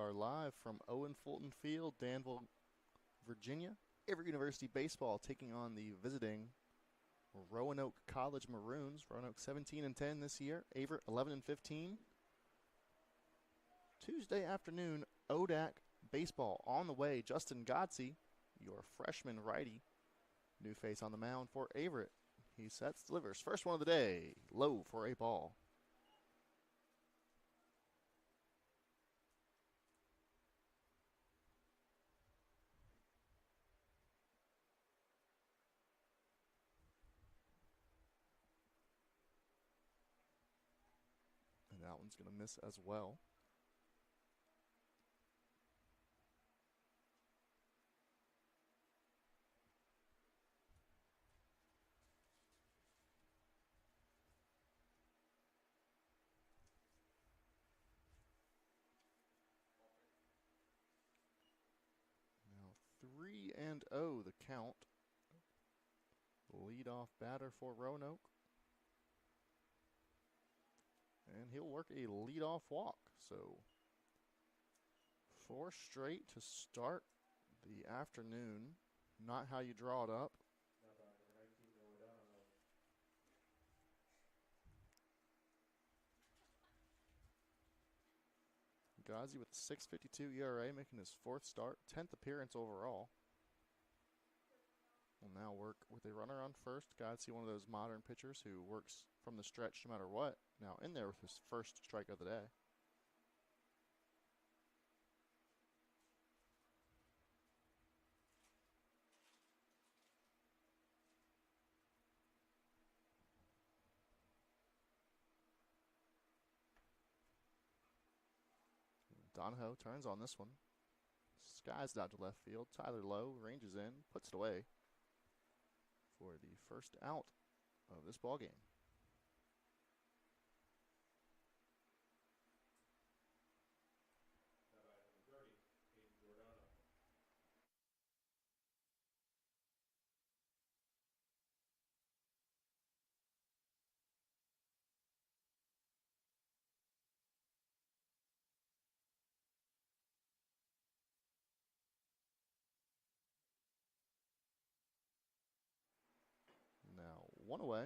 are live from Owen Fulton Field, Danville, Virginia. Averett University baseball taking on the visiting Roanoke College Maroons. Roanoke 17-10 this year. Averett 11-15. Tuesday afternoon, ODAC baseball on the way. Justin Godsey, your freshman righty, new face on the mound for Averett. He sets, delivers. First one of the day, low for a ball. And that one's going to miss as well. Now 3-0 the count. Leadoff batter for Roanoke. And he'll work a leadoff walk. So 4 straight to start the afternoon. Not how you draw it up. Godsey with a 6.52 ERA, making his 4th start, 10th appearance overall. Will now work with a runner on first. Godsey, one of those modern pitchers who works from the stretch no matter what. Now in there with his first strike of the day. Donahoe turns on this one. Skies out to left field. Tyler Lowe ranges in, puts it away for the first out of this ball game. Now, one away.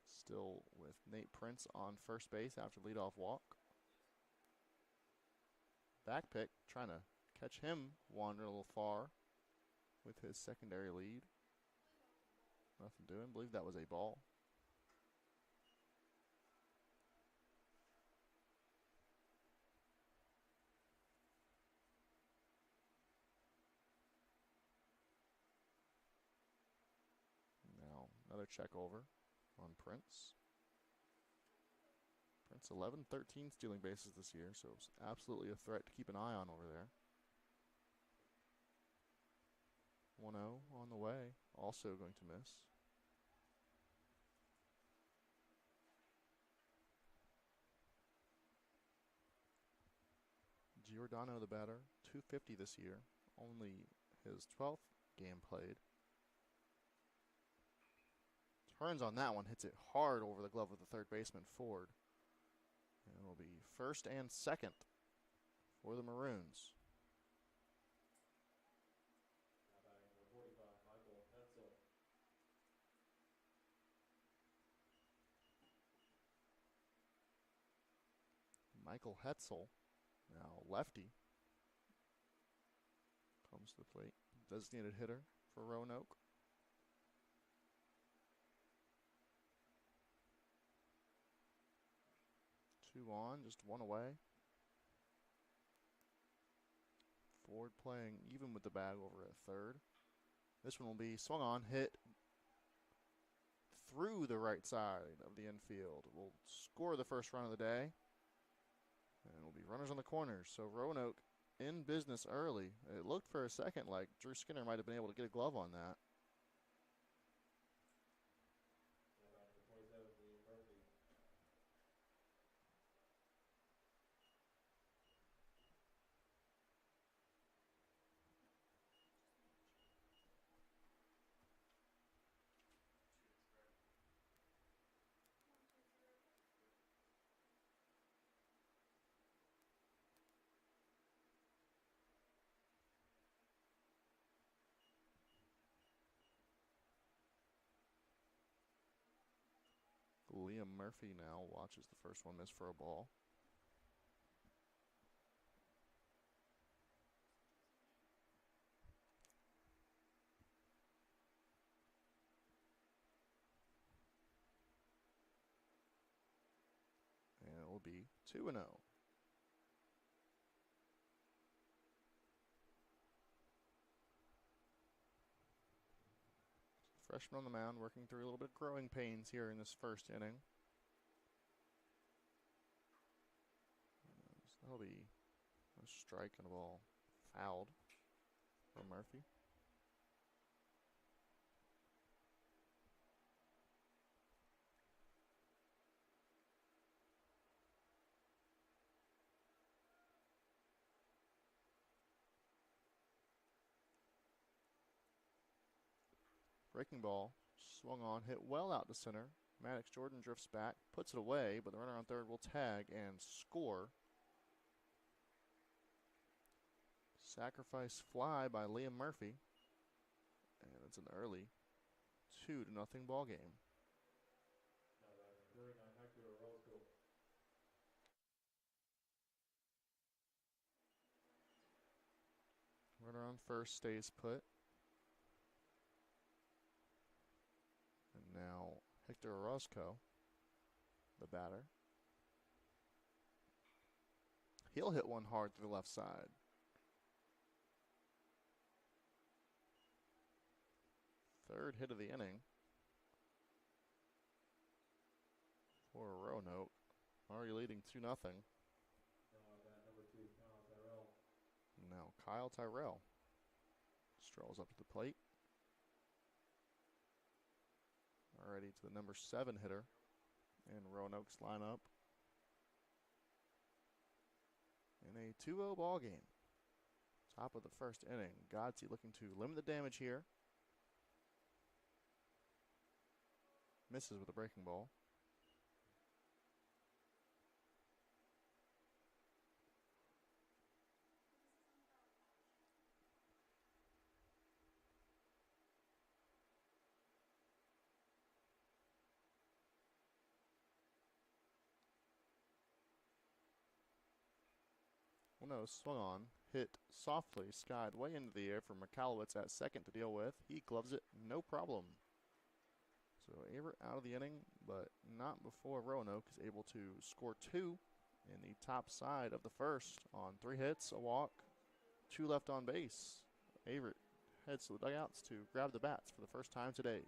Still with Nate Prince on first base after leadoff walk. Back pick, trying to catch him wander a little far with his secondary lead. Nothing doing. Believe that was a ball. Now, another check over on Prince. Prince 11-13 stealing bases this year, so it's absolutely a threat to keep an eye on over there. 1-0 on the way, also going to miss. Giordano, the batter, 250 this year, only his 12th game played. Turns on that one, hits it hard over the glove of the third baseman, Ford. And it will be first and second for the Maroons. Michael Hetzel, now lefty, comes to the plate. Designated hitter for Roanoke. Two on, just one away. Ford playing even with the bag over at third. This one will be swung on, hit through the right side of the infield. Will score the first run of the day. And will be runners on the corners. So Roanoke in business early. It looked for a second like Drew Skinner might have been able to get a glove on that. Liam Murphy now watches the first one miss for a ball. And it will be 2-0. Freshman on the mound working through a little bit of growing pains here in this first inning. So that'll be a strike and a ball fouled for Murphy. Breaking ball, swung on, hit well out to center. Maddox Jordan drifts back, puts it away, but the runner on third will tag and score. Sacrifice fly by Liam Murphy. And it's an early 2-0 ball game. Runner on first stays put. And now Hector Orozco, the batter. He'll hit one hard to the left side. Third hit of the inning for Roanoke. Already leading 2-0. Now Kyle Tyrell strolls up to the plate. Already to the number 7 hitter in Roanoke's lineup. In a 2-0 ball game. Top of the first inning. Godsey looking to limit the damage here. Misses with a breaking ball. Well, no, swung on, hit softly, skied way into the air for McAllowitz at second to deal with. He gloves it, no problem. So Averett out of the inning, but not before Roanoke is able to score 2 in the top side of the first on 3 hits, a walk, 2 left on base. Averett heads to the dugouts to grab the bats for the first time today.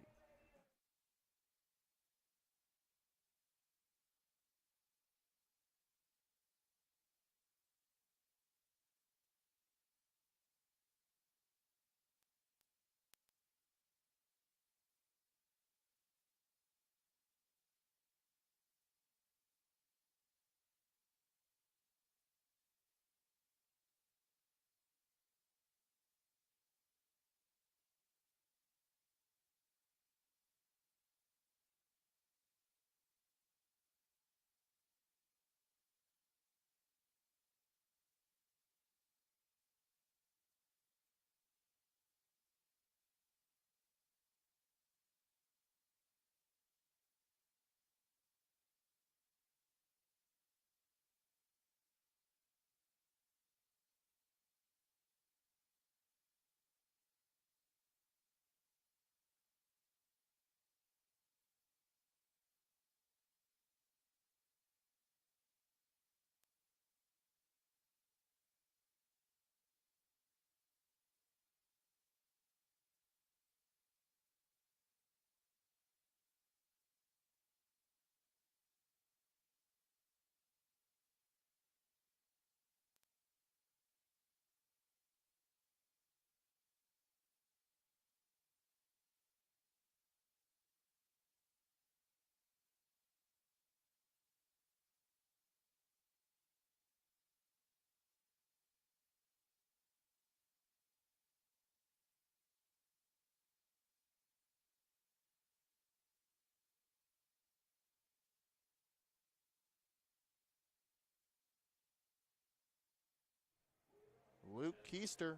Luke Keister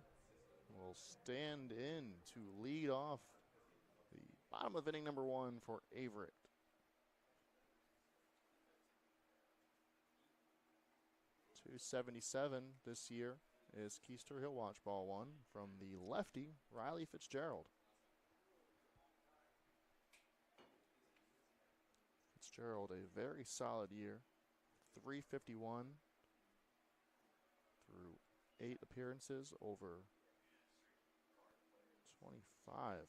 will stand in to lead off the bottom of inning number 1 for Averett. 277 this year is Keister. He'll watch ball one from the lefty, Riley Fitzgerald. Fitzgerald, a very solid year. 351 through 8 appearances over 25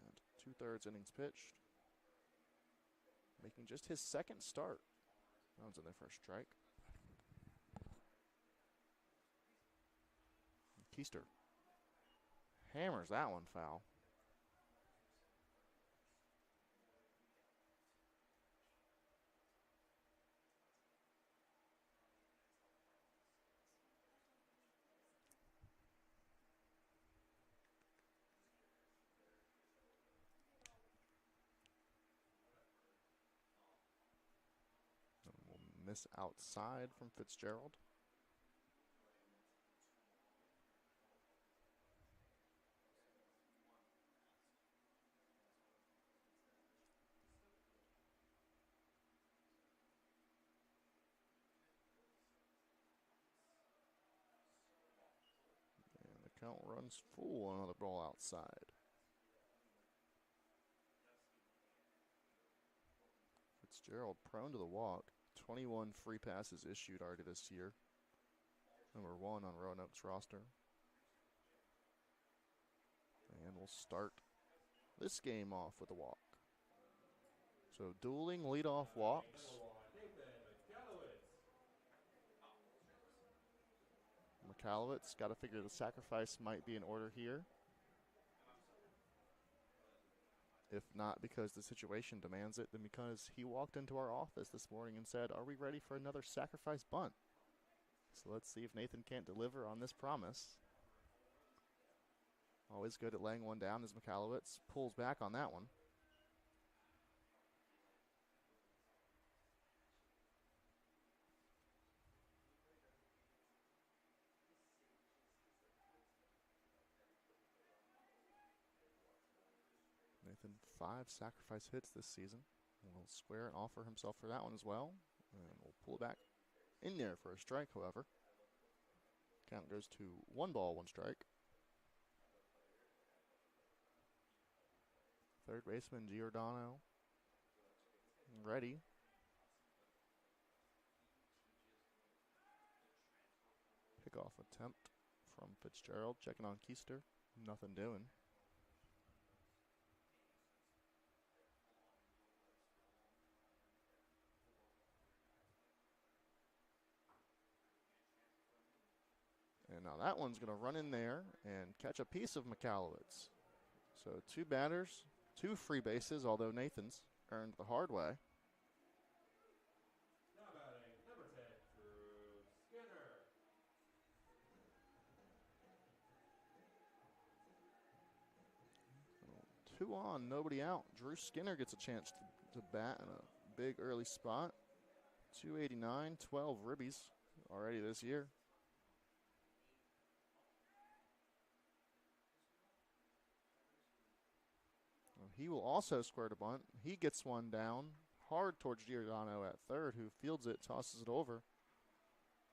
and 2/3 innings pitched. Making just his second start. That one's in there for a strike. Keister hammers that one foul. Miss outside from Fitzgerald. And the count runs full. Another ball outside. Fitzgerald prone to the walk. 21 free passes issued already this year. Number 1 on Roanoke's roster. And we'll start this game off with a walk. So dueling leadoff walks. McAllowitz got to figure the sacrifice might be in order here. If not because the situation demands it, then because he walked into our office this morning and said, "Are we ready for another sacrifice bunt?" So let's see if Nathan can't deliver on this promise. Always good at laying one down as McAllowitz pulls back on that one. Nathan, 5 sacrifice hits this season. Will square and offer himself for that one as well. And we'll pull it back in there for a strike, however. Count goes to 1 ball, 1 strike. Third baseman Giordano ready. Pickoff attempt from Fitzgerald. Checking on Keister. Nothing doing. And now that one's going to run in there and catch a piece of McAllowitz. So 2 batters, 2 free bases, although Nathan's earned the hard way. Now batting, number 10, Drew Skinner. 2 on, nobody out. Drew Skinner gets a chance to bat in a big early spot. 289, 12 ribbies already this year. He will also square to bunt. He gets one down hard towards Giordano at third, who fields it, tosses it over.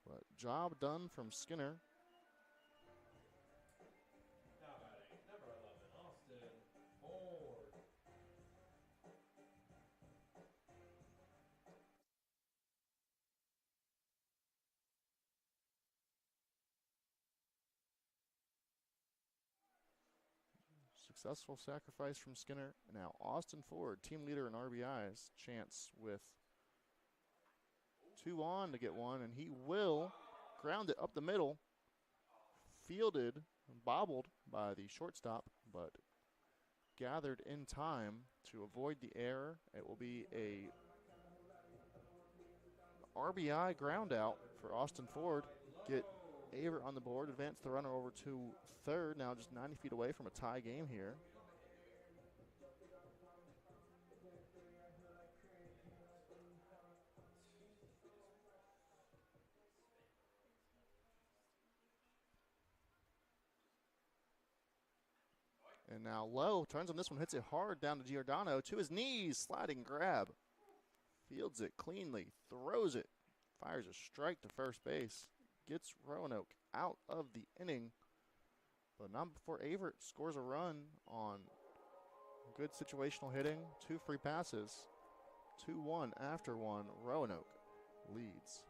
But job done from Skinner. Now batting, number 11, Austin Ford. Successful sacrifice from Skinner. Now Austin Ford, team leader in RBIs, chance with 2 on to get one, and he will ground it up the middle. Fielded, bobbled by the shortstop, but gathered in time to avoid the error. It will be a RBI ground out for Austin Ford. Get Averett on the board, advance the runner over to third, now just 90 feet away from a tie game here. And now Lowe turns on this one, hits it hard down to Giordano, to his knees, sliding grab. Fields it cleanly, throws it, fires a strike to first base. gets Roanoke out of the inning, but not before Averett scores a run on good situational hitting, 2 free passes. 2-1 after 1, Roanoke leads.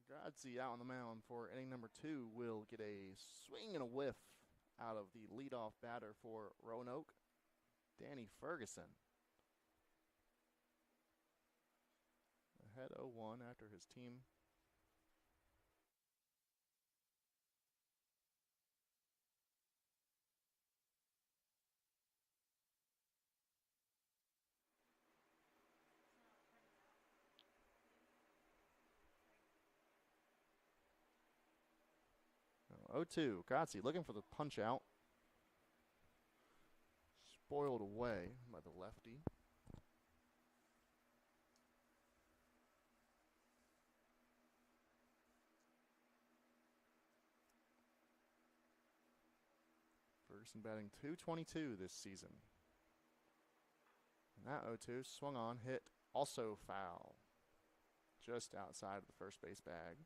Grazi out on the mound for inning number 2 will get a swing and a whiff out of the leadoff batter for Roanoke, Danny Ferguson. Ahead 0-1 after his team. Now 0-2, Grazi looking for the punch out. Spoiled away by the lefty. Ferguson batting .222 this season. And that 0-2 swung on, hit, also foul. Just outside of the first base bag.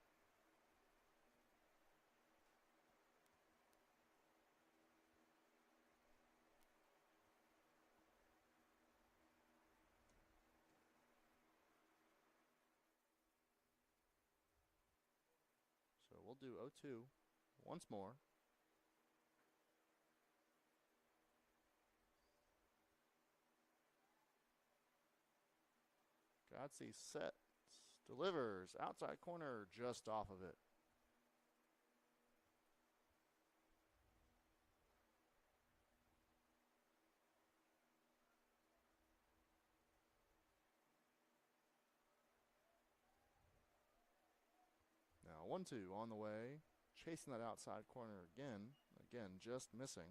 So we'll do 0-2 once more. Grazi sets, delivers, outside corner, just off of it. Now 1-2 on the way, chasing that outside corner again, just missing.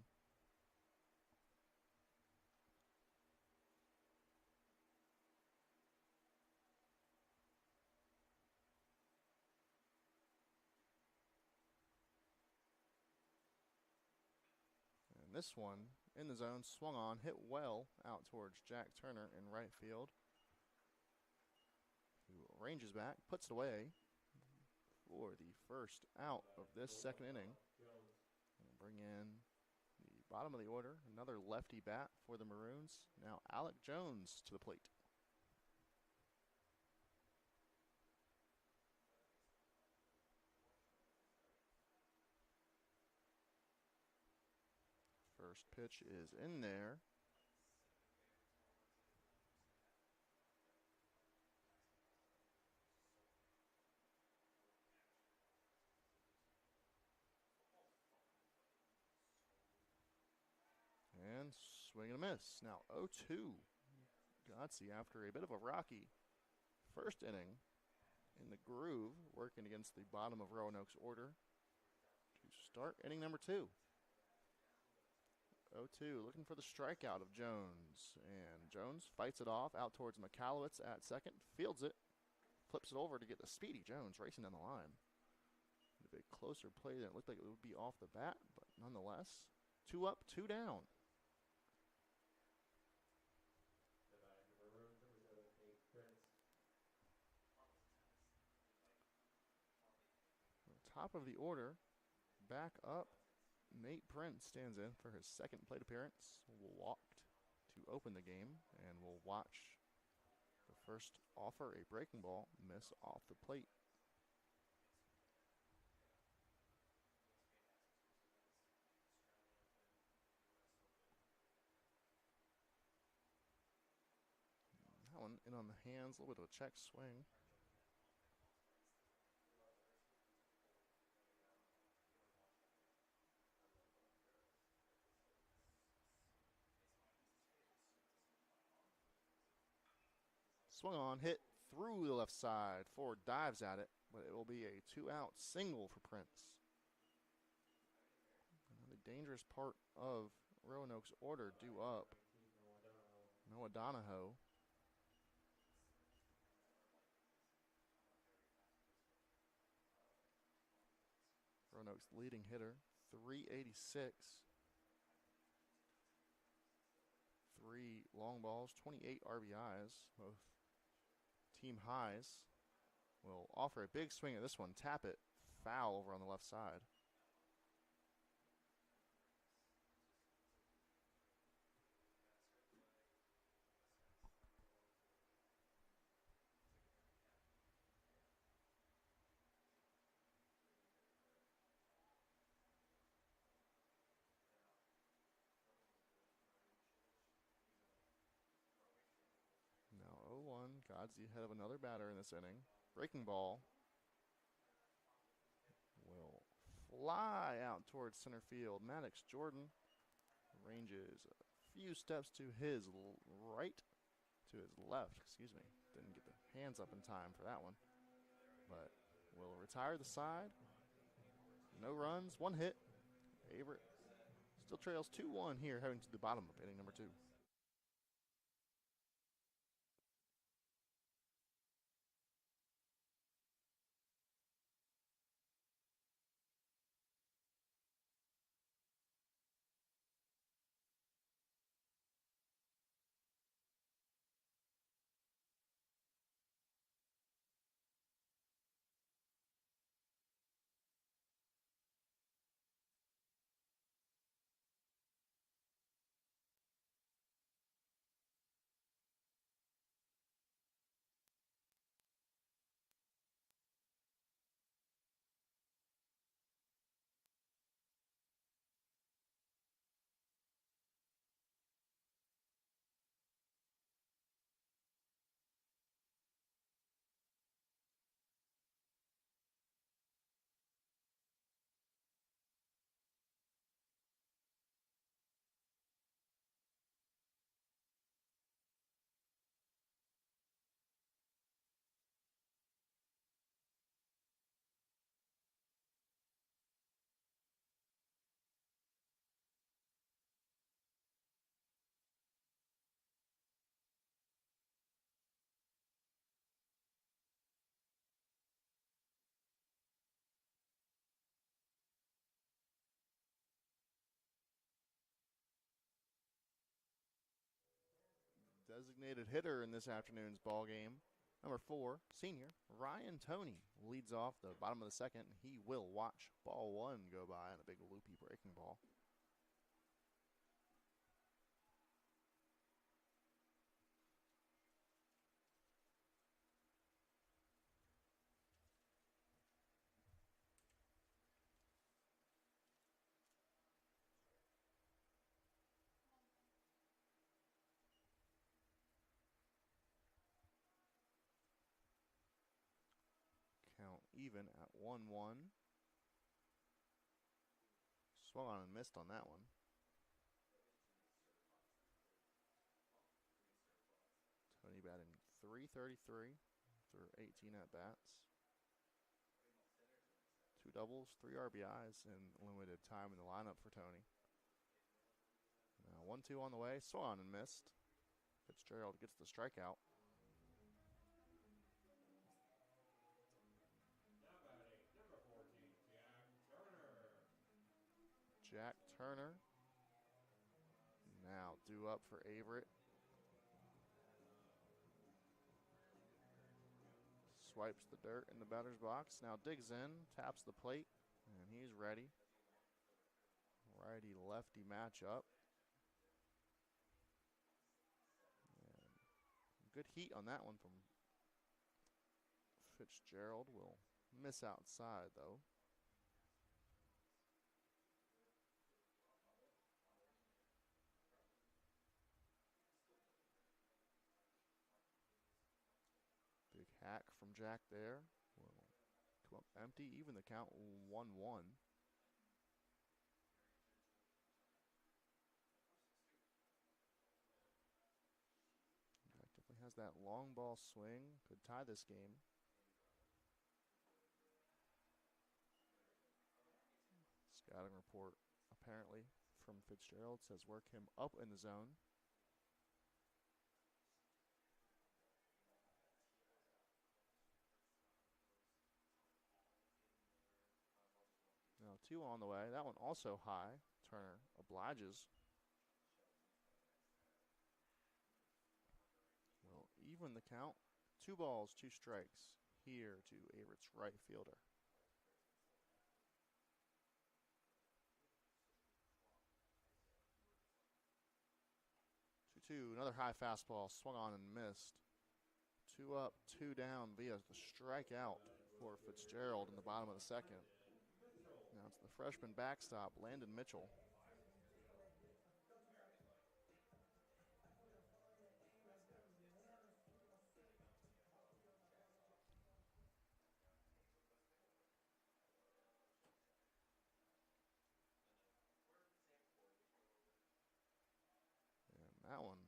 And this one in the zone, swung on, hit well out towards Jack Turner in right field, who ranges back, puts it away for the first out of this second inning. We'll bring in the bottom of the order, another lefty bat for the Maroons. Now Alec Jones to the plate. First pitch is in there. And swing and a miss. Now 0-2. Grazi after a bit of a rocky first inning in the groove, working against the bottom of Roanoke's order to start inning number 2. 0-2, looking for the strikeout of Jones. And Jones fights it off out towards McAllowitz at second, fields it, flips it over to get the speedy Jones racing down the line. A bit closer play than it looked like it would be off the bat, but nonetheless, 2 up, 2 down. Top of the order, back up, Nate Prince stands in for his second plate appearance. Walked to open the game, and we'll watch the first offer, a breaking ball, miss off the plate. That one in on the hands, a little bit of a check swing. Swung on, hit through the left side. Ford dives at it, but it will be a 2-out single for Prince. The dangerous part of Roanoke's order due up. Noah Donahoe. Roanoke's leading hitter, 386. 3 long balls, 28 RBIs, both team highs. Will offer a big swing at this one, tap it, foul over on the left side. Now 0-1, Godsey ahead of another batter in this inning. Breaking ball will fly out towards center field. Maddox Jordan ranges a few steps to his right, to his left, excuse me. Didn't get the hands up in time for that one. But will retire the side. No runs, 1 hit. Averett still trails 2-1 here, heading to the bottom of inning number 2. Designated hitter in this afternoon's ball game, number 4, senior Ryan Toney leads off the bottom of the second. He will watch ball 1 go by on a big loopy breaking ball. Count even at 1-1. Swung on and missed on that one. Tony batting .333 through 18 at-bats. 2 doubles, 3 RBIs, and limited time in the lineup for Tony. Now 1-2 on the way, swung on and missed. Fitzgerald gets the strikeout. Now batting, number 14, Jack Turner. Jack Turner now due up for Averett. Swipes the dirt in the batter's box. Now digs in, taps the plate, and he's ready. Righty-lefty matchup. And good heat on that one from Fitzgerald. Will miss outside, though. Big hack from Jack there. Will come up empty, even the count 1-1. Jack definitely has that long ball swing. Could tie this game. Scouting report apparently from Fitzgerald says work him up in the zone. Now 2 on the way. That one also high. Turner obliges. Will even the count. 2 balls, 2 strikes here to Averett's right fielder. 2-2. Another high fastball swung on and missed. 2 up, 2 down via the strikeout for Fitzgerald in the bottom of the second. Now it's the freshman backstop, Landon Mitchell. And that one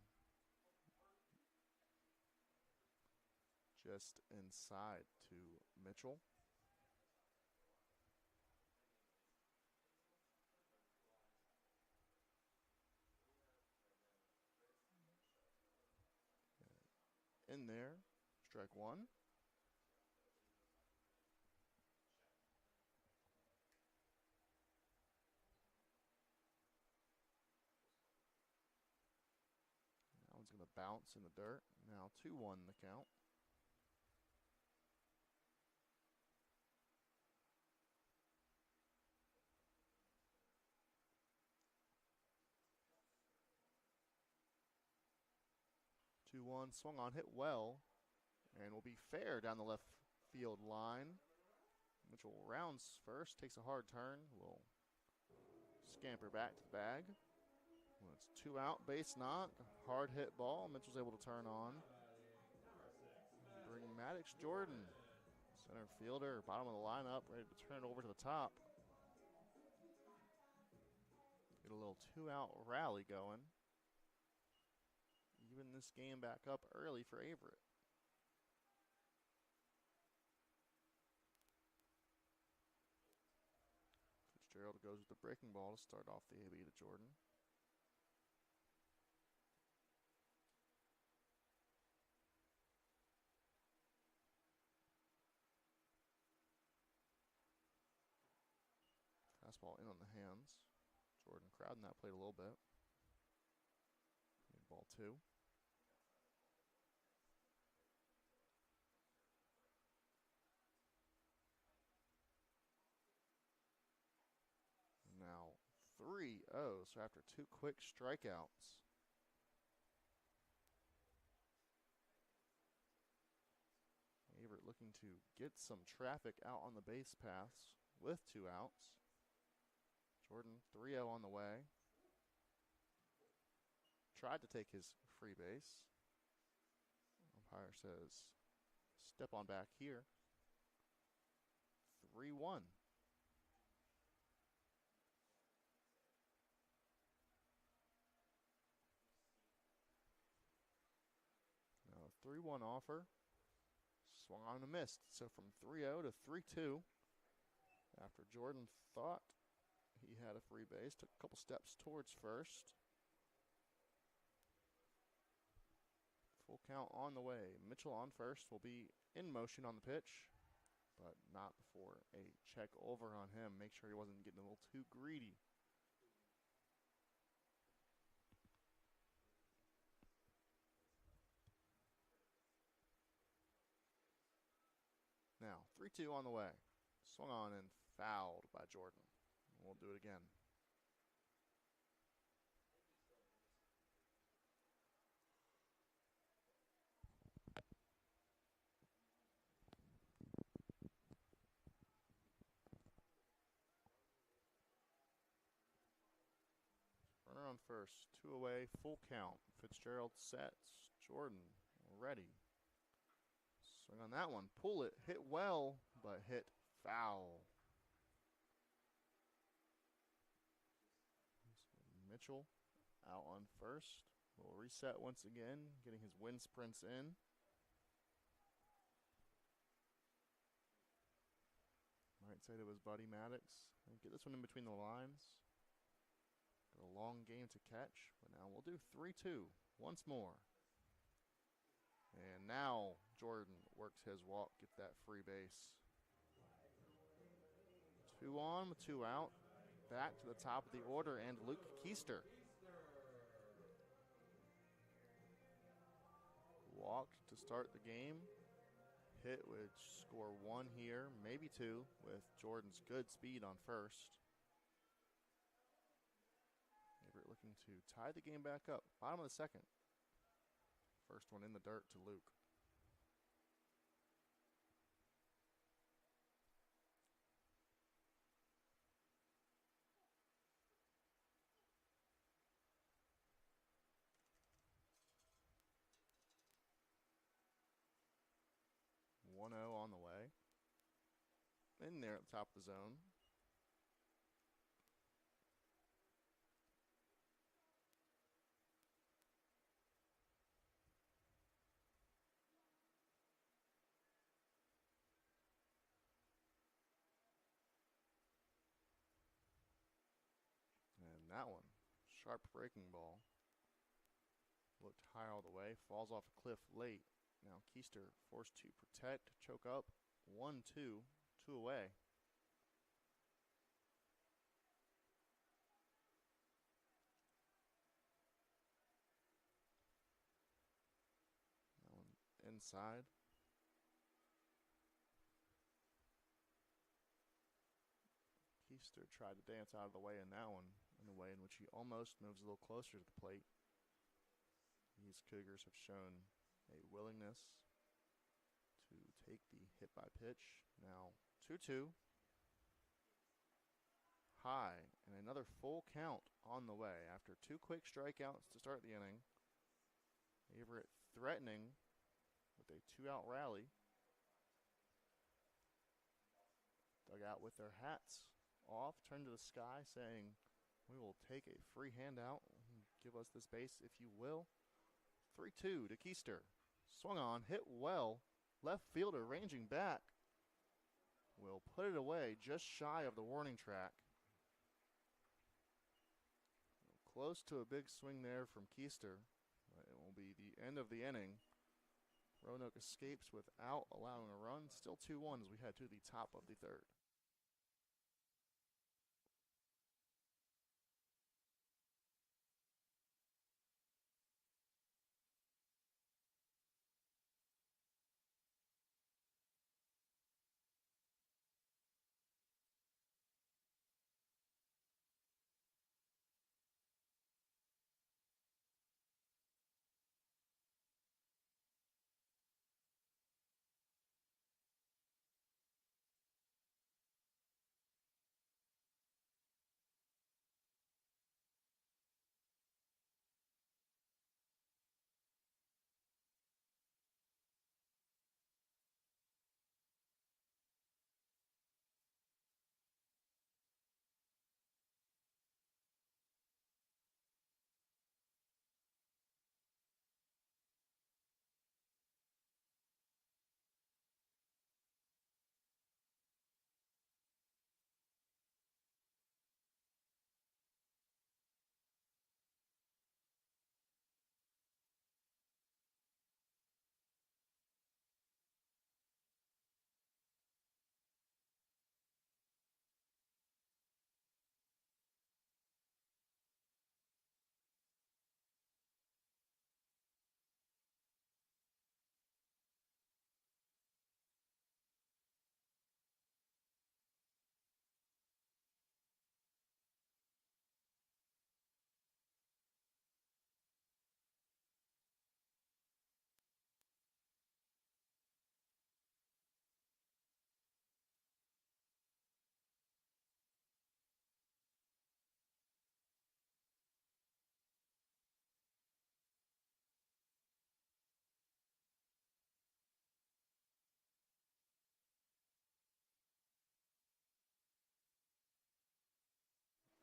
just inside to Mitchell. In there, strike 1. That one's going to bounce in the dirt. Now 2-1 the count. Swung on, hit well, and will be fair down the left field line. Mitchell rounds first, takes a hard turn, will scamper back to the bag. Well, it's 2 out, base knock, hard hit ball. Mitchell's able to turn on. Bring Maddox Jordan, center fielder, bottom of the lineup, ready to turn it over to the top. Get a little 2-out rally going. Even this game back up early for Averett. Fitzgerald goes with the breaking ball to start off the AB to Jordan. Fastball in on the hands. Jordan crowding that plate a little bit. Ball 2. Now 3-0, so after 2 quick strikeouts. Averett looking to get some traffic out on the base paths with 2 outs. Jordan 3-0 on the way. Tried to take his free base. Umpire says, step on back here. 3-1. Now a 3-1 offer. Swung on and missed. So from 3-0 to 3-2 after After Jordan thought he had a free base, took a couple steps towards first. Full count on the way. Mitchell on first will be in motion on the pitch, but not before a check over on him. Make sure he wasn't getting a little too greedy. Now, 3-2 on the way. Swung on and fouled by Jordan. We'll do it again. Runner on first, 2 away, full count. Fitzgerald sets. Jordan ready. Swing on that one, pull it, hit well, but hit foul. Mitchell out on first. Will reset once again, getting his wind sprints in. Might say to his buddy Maddox, get this one in between the lines. Got a long game to catch, but now we'll do 3-2 once more. And now Jordan works his walk, gets that free base. 2 on with 2 out. Back to the top of the order, and Luke Keister. Walked to start the game. Hit would score 1 here, maybe 2, with Jordan's good speed on first. Averett looking to tie the game back up. Bottom of the second. First one in the dirt to Luke. On the way. In there at the top of the zone. And that one, sharp breaking ball. Looked high all the way, falls off a cliff late. Now Keister forced to protect, choke up, 1-2, 2 away. That one inside. Keister tried to dance out of the way in that one, in a way in which he almost moves a little closer to the plate. These Cougars have shown a willingness to take the hit by pitch. Now 2-2. High, and another full count on the way after 2 quick strikeouts to start the inning. Averett threatening with a 2-out rally. Dug out with their hats off, turned to the sky saying, "We will take a free handout. Give us this base if you will." 3-2 to Keister. Swung on, hit well. Left fielder ranging back. Will put it away just shy of the warning track. Close to a big swing there from Keister. It will be the end of the inning. Roanoke escapes without allowing a run. Still 2-1 as we head to the top of the third.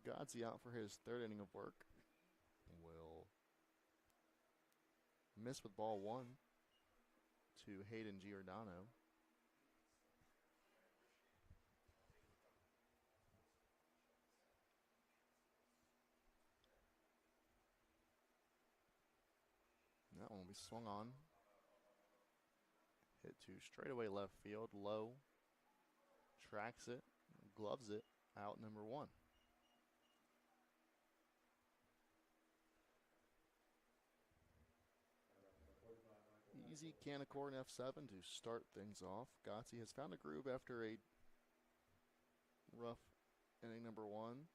Godsey out for his third inning of work. Will miss with ball one to Hayden Giordano. That one will be swung on. Hit to straightaway left field, low. Tracks it, gloves it, out number one. Easy Canaccord F7 to start things off. Godsey has found a groove after a rough inning number one.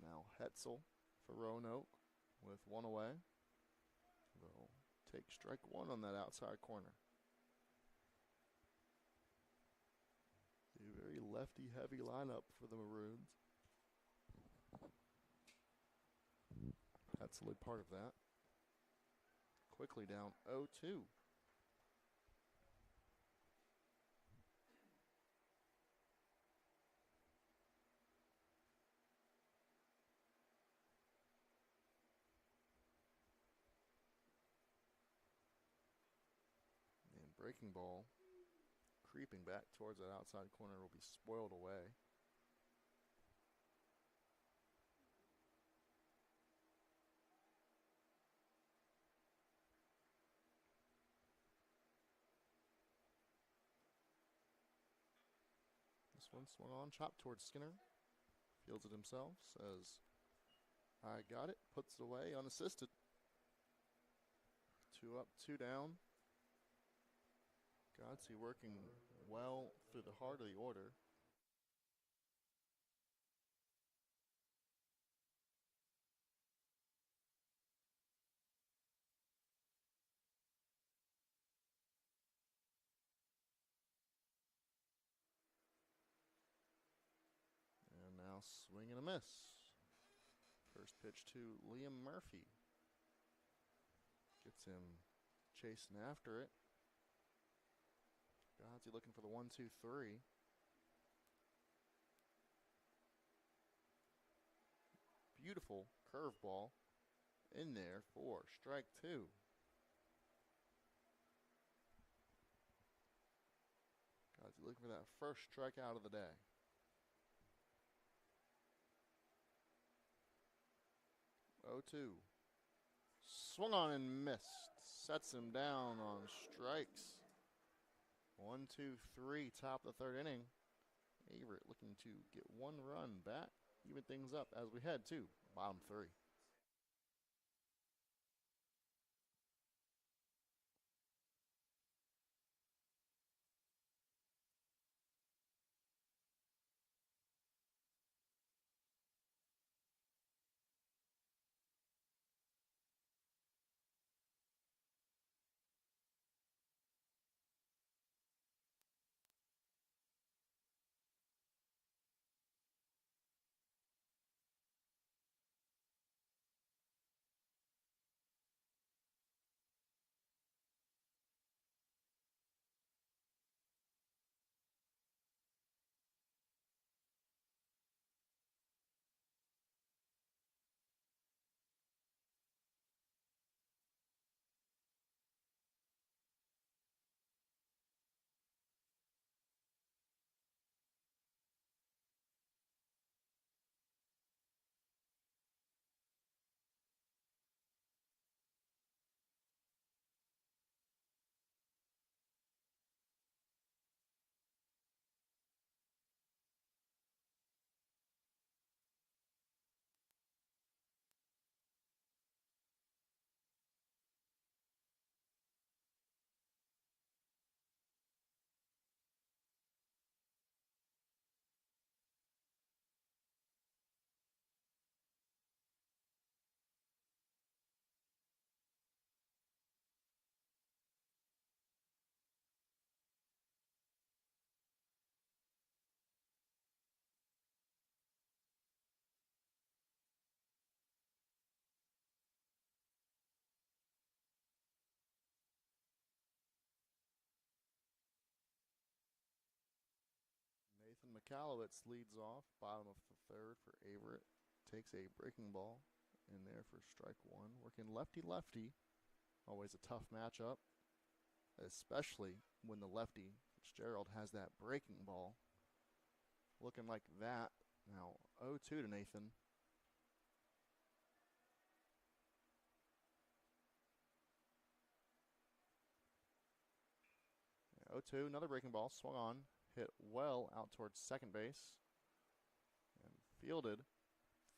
Now Hetzel for Roanoke with one away. They'll take strike one on that outside corner. A very lefty-heavy lineup for the Maroons. Hetzel part of that. Quickly down 0-2. Breaking ball, creeping back towards that outside corner, will be spoiled away. This one swung on, chopped towards Skinner. Fields it himself, says, I got it, puts it away unassisted. 2 up, 2 down. Godsey working well through the heart of the order. And now swing and a miss. First pitch to Liam Murphy. Gets him chasing after it. Godsey looking for the 1-2-3. Beautiful curveball in there for strike two. Godsey looking for that first strikeout of the day. 0-2. Swung on and missed. Sets him down on strikes. 1-2-3, top of the third inning. Averett looking to get one run back, even things up as we head to bottom three. Nathan McAllowitz leads off, bottom of the third for Averett. Takes a breaking ball in there for strike one. Working lefty-lefty. Always a tough matchup, especially when the lefty, Fitzgerald, has that breaking ball. Looking like that. Now 0-2 to Nathan. 0-2, another breaking ball, swung on, hit well out towards second base, and fielded,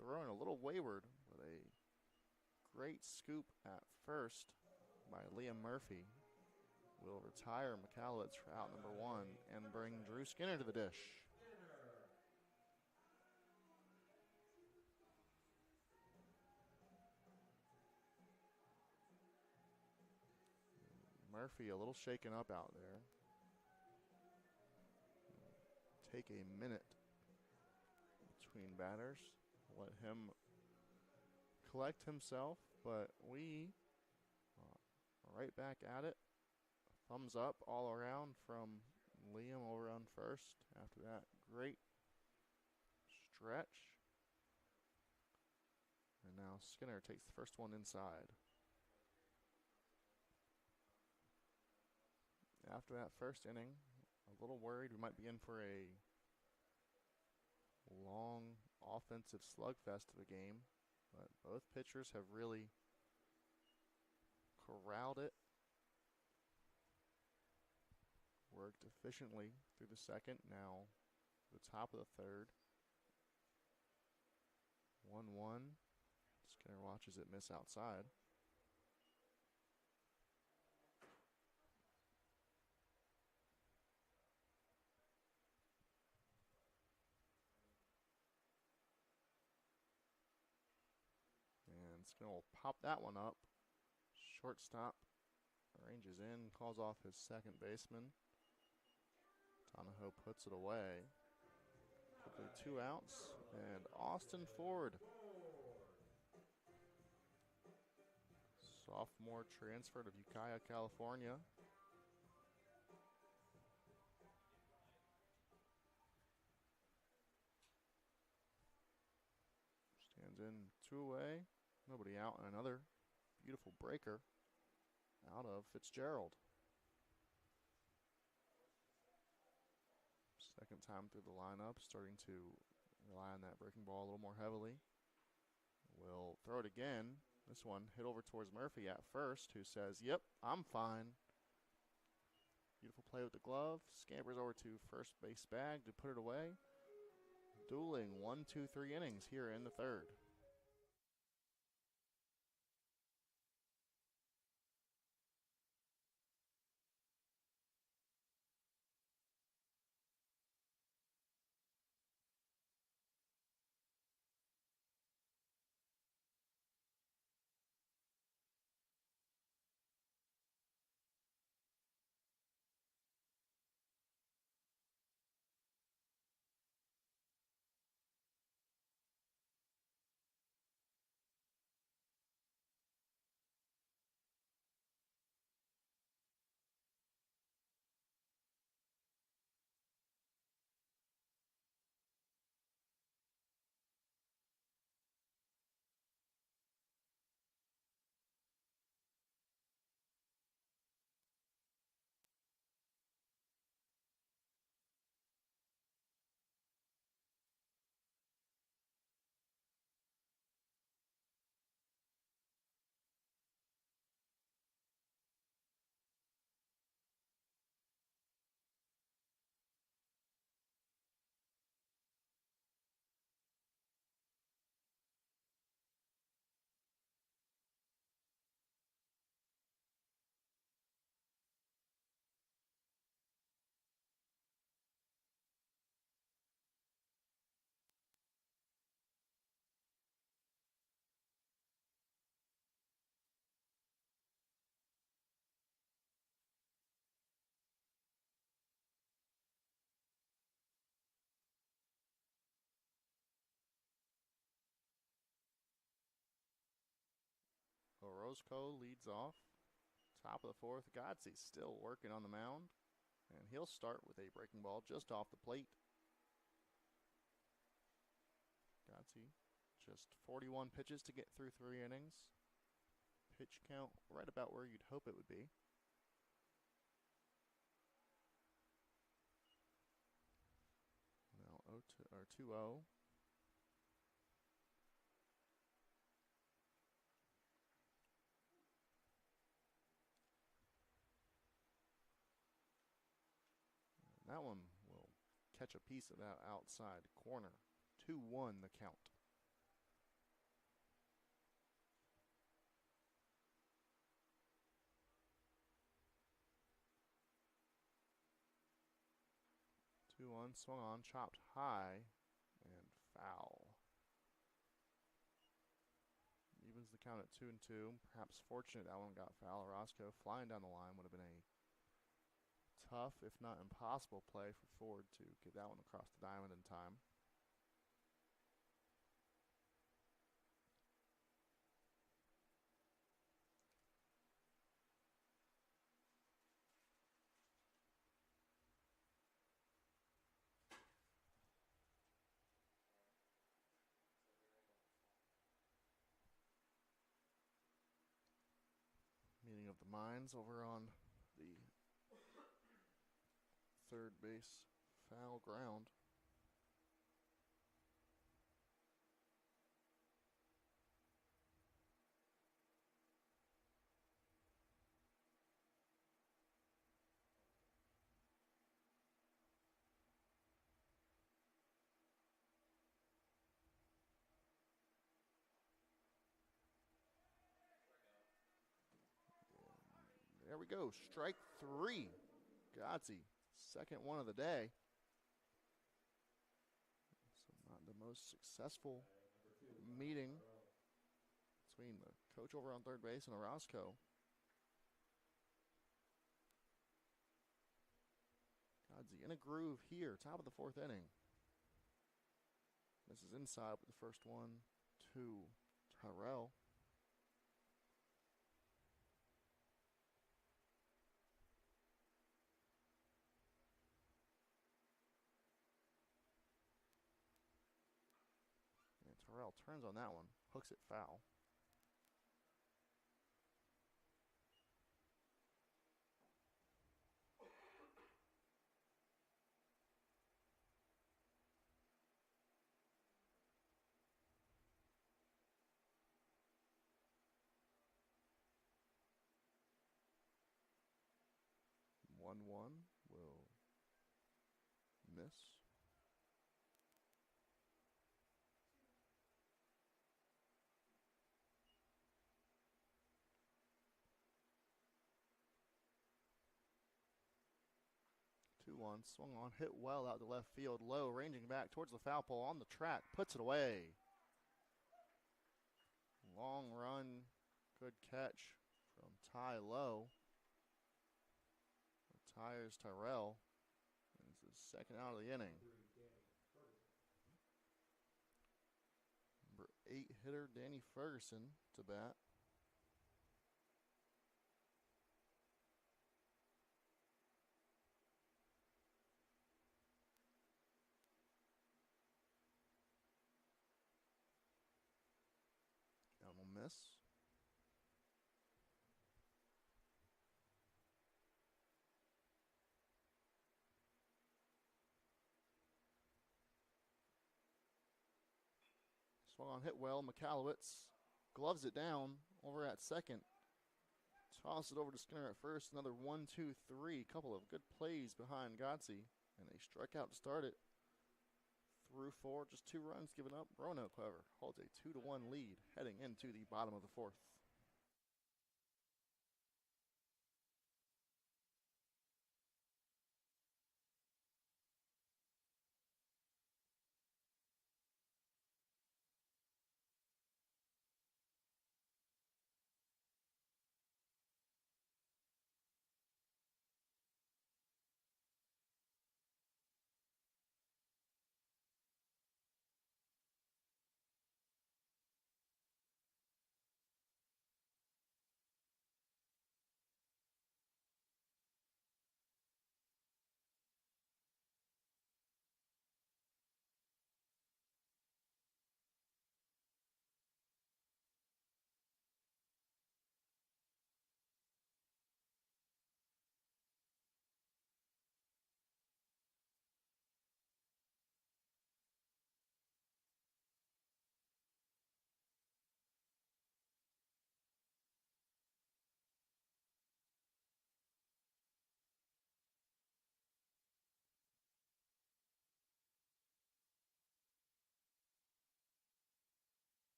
throwing a little wayward with a great scoop at first by Liam Murphy. Will retire McAllowitz for out number one and bring Drew Skinner to the dish. Murphy a little shaken up out there. Take a minute between batters. Let him collect himself, but we are right back at it. Thumbs up all around from Liam over on first. After that great stretch. And now Skinner takes the first one inside. After that first inning, a little worried we might be in for a long offensive slugfest of a game, but both pitchers have really corralled it. Worked efficiently through the second. Now the top of the third. 1-1. Skinner watches it miss outside. And Skinner will pop that one up. Shortstop ranges in, calls off his second baseman. Donahoe puts it away. Quickly 2 outs, and Austin Ford, sophomore transferred of Ukiah, California. Stands in 2 away, nobody out, and another beautiful breaker out of Fitzgerald. Second time through the lineup, starting to rely on that breaking ball a little more heavily. Will throw it again. This one hit over towards Murphy at first, who says, "Yep, I'm fine." Beautiful play with the glove. Scampers over to first base bag to put it away. Dueling 1, 2, 3 innings here in the third. Orozco leads off. Top of the fourth. Godsey's still working on the mound. And he'll start with a breaking ball just off the plate. Gotzi, just 41 pitches to get through 3 innings. Pitch count right about where you'd hope it would be. Now 2-0. That one will catch a piece of that outside corner. 2-1 the count. Two on, swung on, chopped high, and foul. Evens the count at 2-2. Perhaps fortunate that one got foul. Roscoe flying down the line would have been a tough, if not impossible, play for Ford to get that one across the diamond in time. Meeting of the minds over on the third base foul ground. There we go. Strike 3. Gotzi, second one of the day. So not the most successful meeting between the coach over on third base and Orozco. Gotzi in a groove here, top of the 4th inning. This is inside with the first one to Tyrell. Terrell turns on that one, hooks it foul. One will miss. One swung on, hit well out to left field, low, ranging back towards the foul pole on the track, puts it away. Long run, good catch from Ty Lowe. Retires Tyrell. It's his second out of the inning. Number 8 hitter Danny Ferguson to bat. Miss. Swung on, hit well. McAllowitz gloves it down over at second. Toss it over to Skinner at first. Another 1, 2, 3. Couple of good plays behind Gotzi. And a strikeout to start it. Through 4, just 2 runs given up. Roanoke, however, holds a 2-1 lead heading into the bottom of the 4th.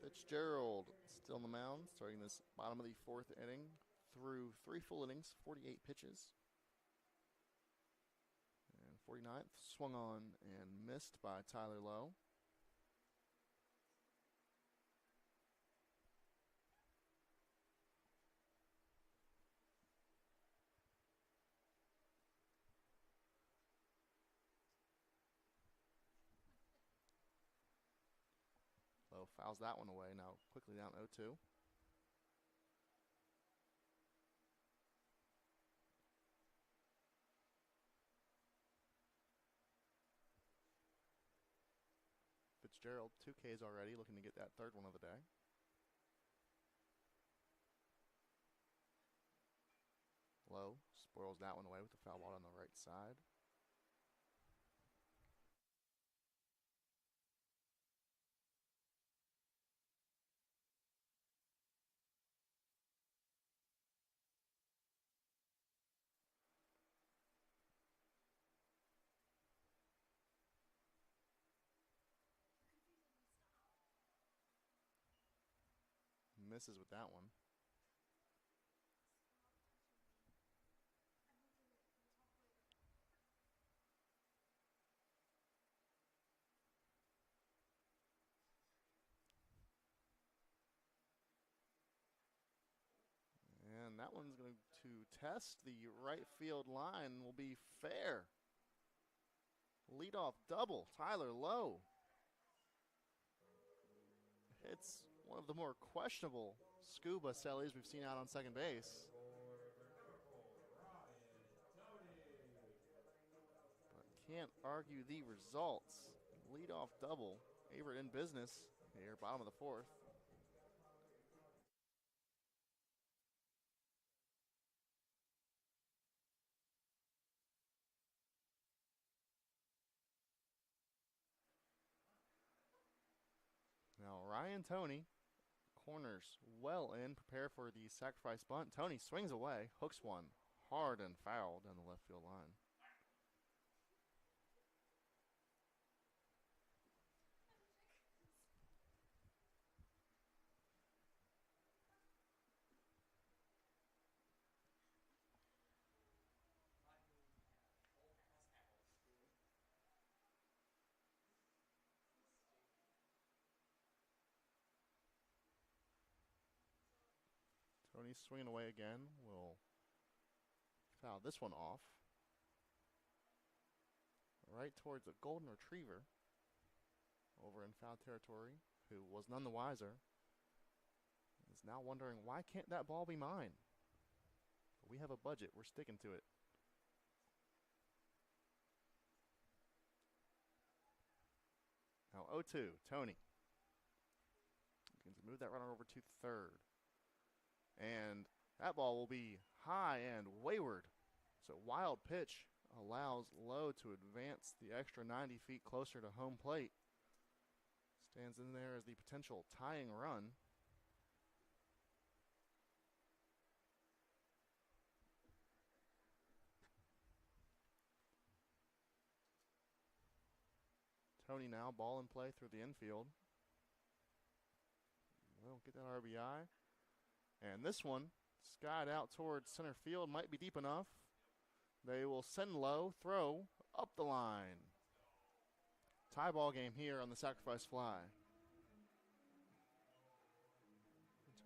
Fitzgerald still on the mound, starting this bottom of the fourth inning through 3 full innings, 48 pitches. And 49th swung on and missed by Tyler Lowe. Lowe fouls that one away, now quickly down 0-2. Fitzgerald, 2 Ks already, looking to get that third one of the day. Lowe spoils that one away with the foul ball on the right side. Misses with that one. And that one's going to test the right field line, will be fair. Leadoff double, Tyler Lowe. Hits one of the more questionable scuba cellies we've seen out on second base. But can't argue the results. Leadoff double, Averett in business here, bottom of the fourth. Now Ryan Toney, corners well in, prepare for the sacrifice bunt. Toney swings away, hooks one hard and foul down the left field line. Toney swinging away again, will foul this one off. Right towards a golden retriever over in foul territory, who was none the wiser. Is now wondering, why can't that ball be mine? But we have a budget, we're sticking to it. Now 0-2, Toney. Looking to move that runner over to third. And that ball will be high and wayward. So wild pitch allows Lowe to advance the extra 90 feet closer to home plate. Stands in there as the potential tying run. Toney now, ball in play through the infield. Will get that RBI. And this one, skied out towards center field, might be deep enough. They will send Lowe, throw up the line. Tie ball game here on the sacrifice fly.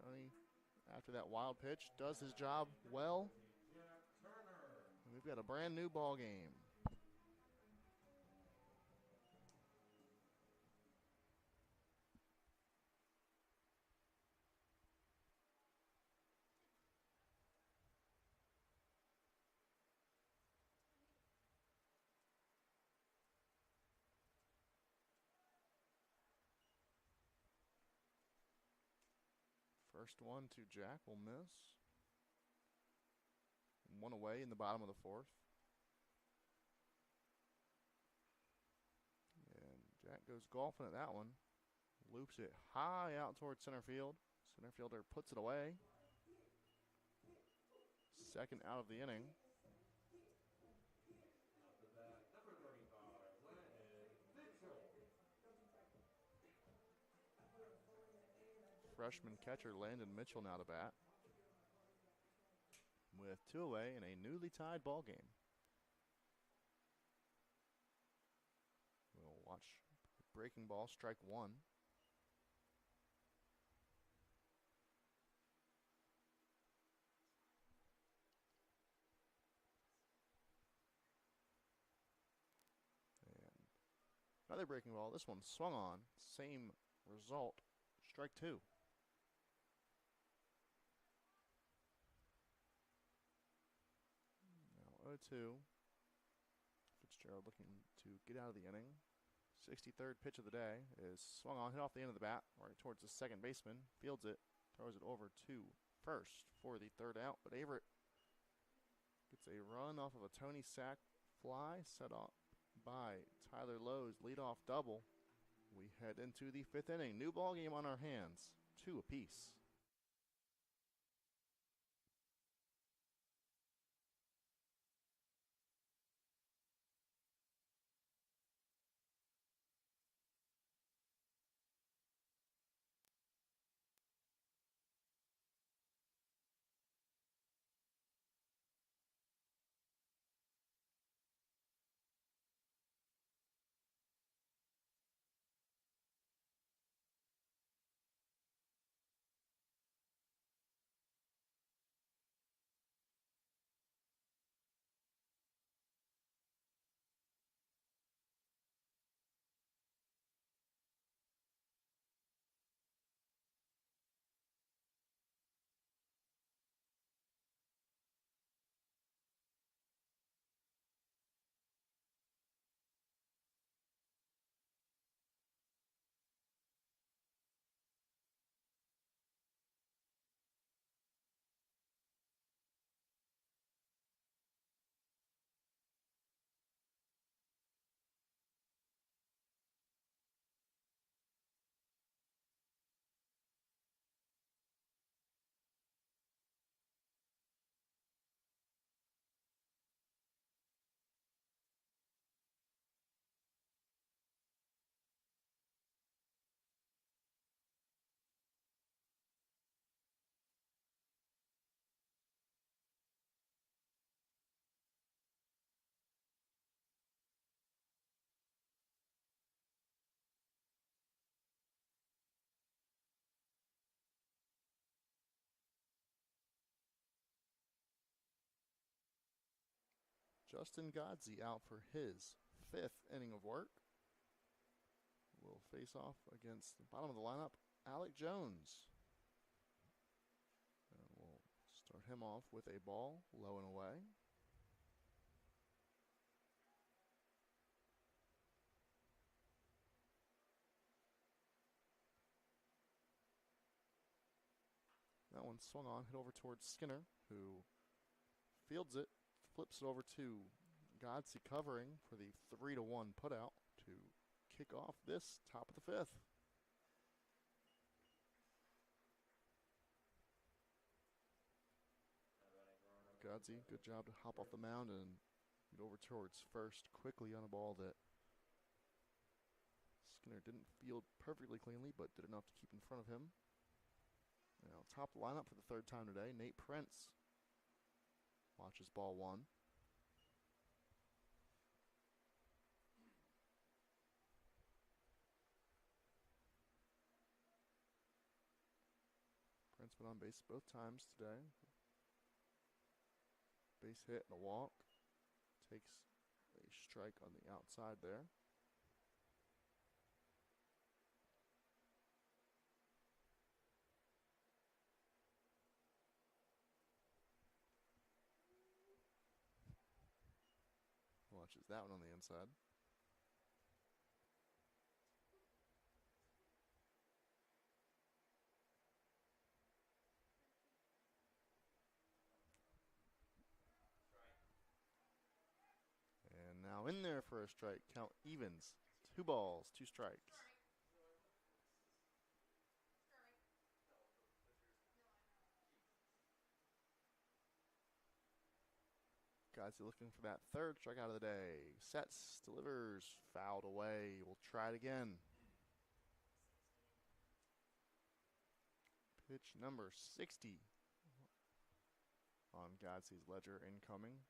Toney, after that wild pitch, does his job well. And we've got a brand new ball game. First one to Jack will miss. One away in the bottom of the fourth. And Jack goes golfing at that one. Loops it high out towards center field. Center fielder puts it away. Second out of the inning. freshman catcher Landon Mitchell now to bat, with 2 away in a newly tied ball game. We'll watch breaking ball, strike 1. And another breaking ball. This one swung on. Same result. Strike 2. Now 0-2. Fitzgerald looking to get out of the inning. 63rd pitch of the day is swung on, hit off the end of the bat, right towards the second baseman. Fields it, throws it over to first for the 3rd out. But Averett gets a run off of a Tony Sack fly set off by Tyler Lowe's leadoff double. We head into the 5th inning. New ball game on our hands, 2 apiece. Justin Godsey out for his 5th inning of work. Will face off against the bottom of the lineup, Alec Jones. And we'll start him off with a ball, low and away. That one swung on, hit over towards Skinner, who fields it, flips it over to Godsey covering for the 3-1 putout to kick off this top of the 5th. Godsey, good job to hop off the mound and get over towards first quickly on a ball that Skinner didn't field perfectly cleanly, but did enough to keep in front of him. Now, top lineup for the 3rd time today, Nate Prince watches ball 1. Prince been on base both times today. Base hit and a walk. Takes a strike on the outside there. Watches that one on the inside. And now in there for a strike. Count evens. 2 balls, 2 strikes. Godsey looking for that 3rd strikeout of the day. Sets, delivers, fouled away. We'll try it again. Pitch number 60 on Godsey's ledger incoming.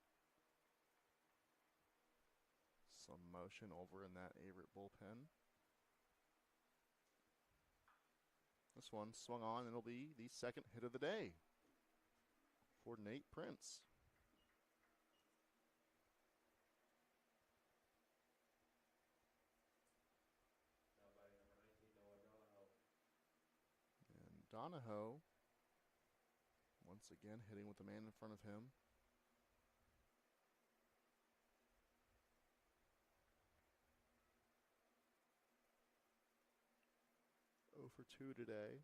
Some motion over in that Averett bullpen. This one swung on, and it'll be the second hit of the day for Nate Prince. Now batting number 19, Noah Donahoe. And Donahoe, once again, hitting with the man in front of him. For 2 today.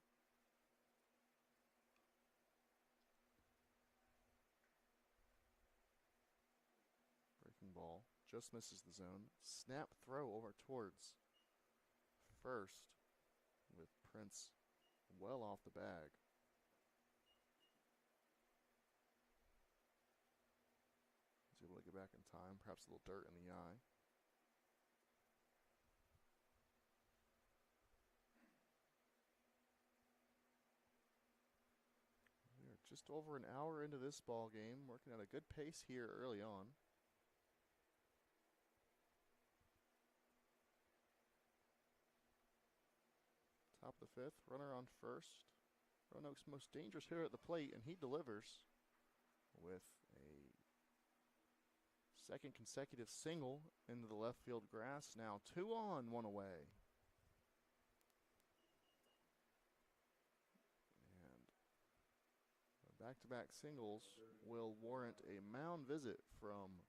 Breaking ball. Just misses the zone. Snap throw over towards first with Prince well off the bag. He's able to get back in time. Perhaps a little dirt in the eye. Just over an hour into this ball game, working at a good pace here early on. Top of the 5th, runner on first. Roanoke's most dangerous hitter at the plate, and he delivers with a second consecutive single into the left field grass. Now 2 on, 1 away. Back-to-back singles will warrant a mound visit from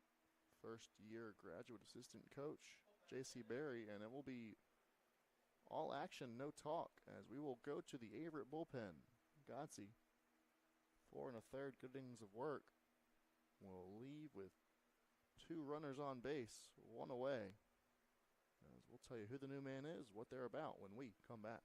first-year graduate assistant coach J.C. Berry, and it will be all action, no talk, as we will go to the Averett bullpen. Godsey, 4 1/3 good innings of work, will leave with 2 runners on base, 1 away. As we'll tell you who the new man is, what they're about when we come back.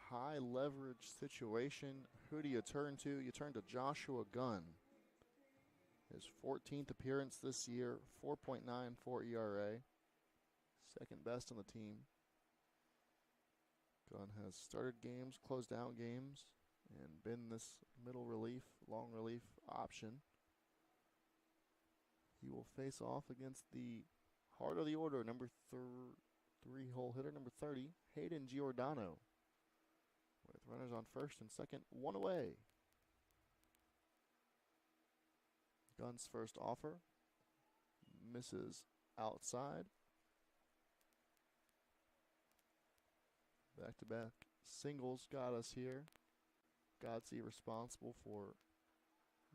High leverage situation. Who do you turn to? You turn to Joshua Gunn. His 14th appearance this year, 4.94 ERA. Second best on the team. Gunn has started games, closed out games, and been this middle relief, long relief option. He will face off against the heart of the order, number 3-hole hitter, number 30, Hayden Giordano. With runners on first and second, 1 away. Gunn's first offer misses outside. Back-to-back singles got us here. Godsey responsible for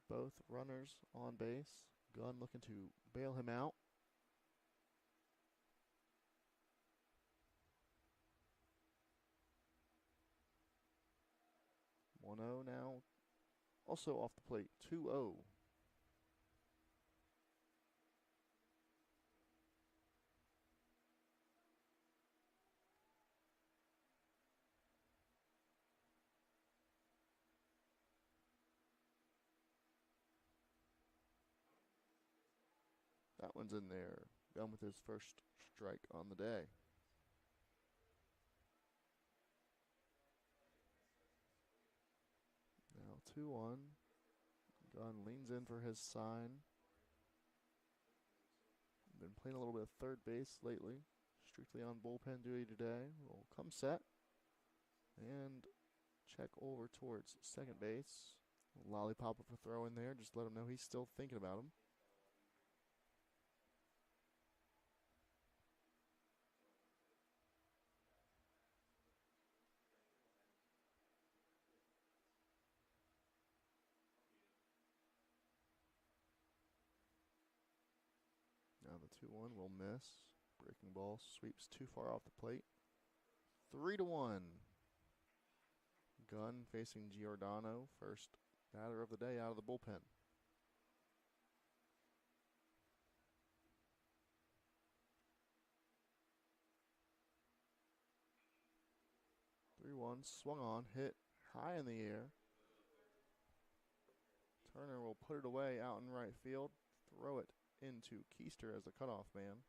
both runners on base. Gunn looking to bail him out. 1-0 now. Also off the plate, 2-0. That one's in there. Gunn with his first strike on the day. Now 2-1. Gunn leans in for his sign. Been playing a little bit of third base lately. Strictly on bullpen duty today. Will come set. And check over towards second base. Lollipop of a throw in there. Just let him know he's still thinking about him. Now the 2-1 will miss. Breaking ball sweeps too far off the plate. 3-1. Gunn facing Giordano, first batter of the day out of the bullpen. Swung on, hit high in the air. Turner will put it away out in right field, throw it into Keister as the cutoff man.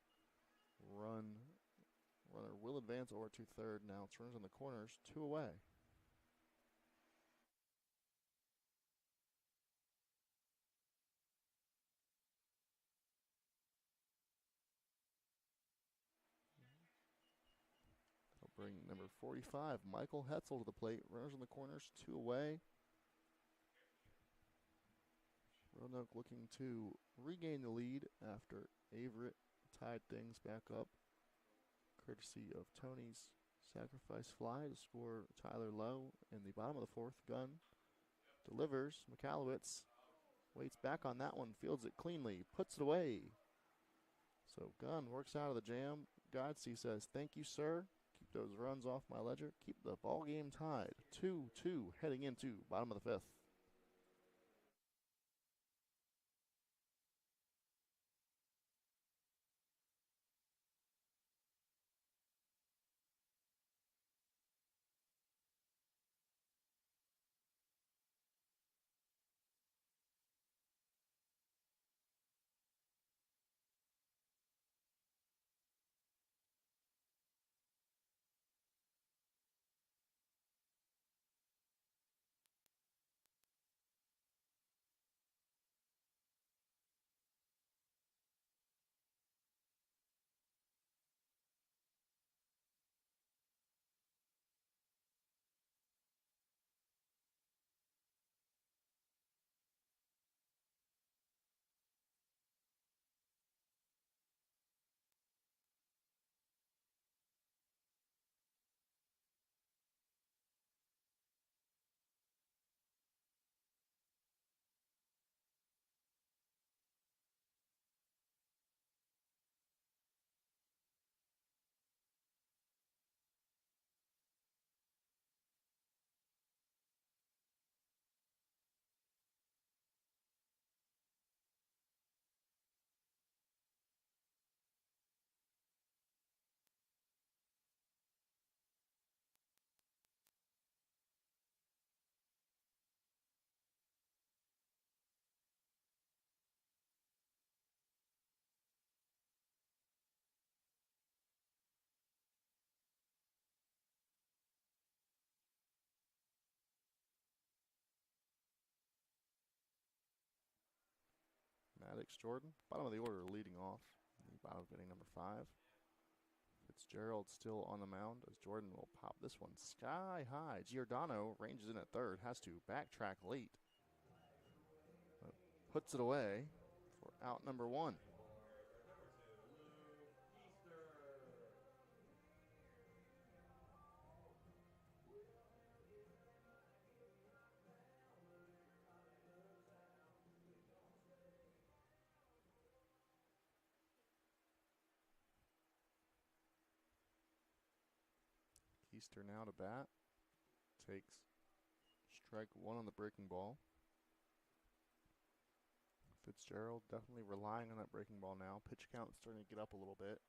Runner will advance over to third now. Turns in the corners, 2 away. They'll bring number 45, Michael Hetzel, to the plate. Runners in the corners, 2 away. Roanoke looking to regain the lead after Averett tied things back up, courtesy of Tony's sacrifice fly to score Tyler Lowe in the bottom of the fourth. Gunn delivers. McAllowitz waits back on that one, fields it cleanly, puts it away. So Gunn works out of the jam. Godsey says, "Thank you, sir. Keep those runs off my ledger. Keep the ball game tied. 2-2 heading into bottom of the fifth." Maddox Jordan, bottom of the order, leading off. The bottom of inning number 5. Fitzgerald still on the mound as Jordan will pop this one sky high. Giordano ranges in at third, has to backtrack late. Puts it away for out number 1. Keister now to bat. Takes strike one on the breaking ball. Fitzgerald definitely relying on that breaking ball now. Pitch count starting to get up a little bit.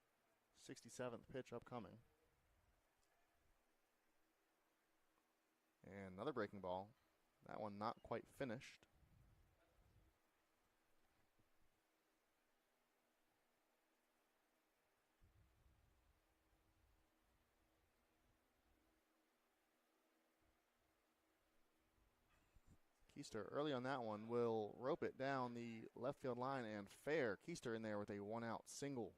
67th pitch upcoming. And another breaking ball. That one not quite finished. Keister early on that one will rope it down the left field line and fair. Keister in there with a one-out single.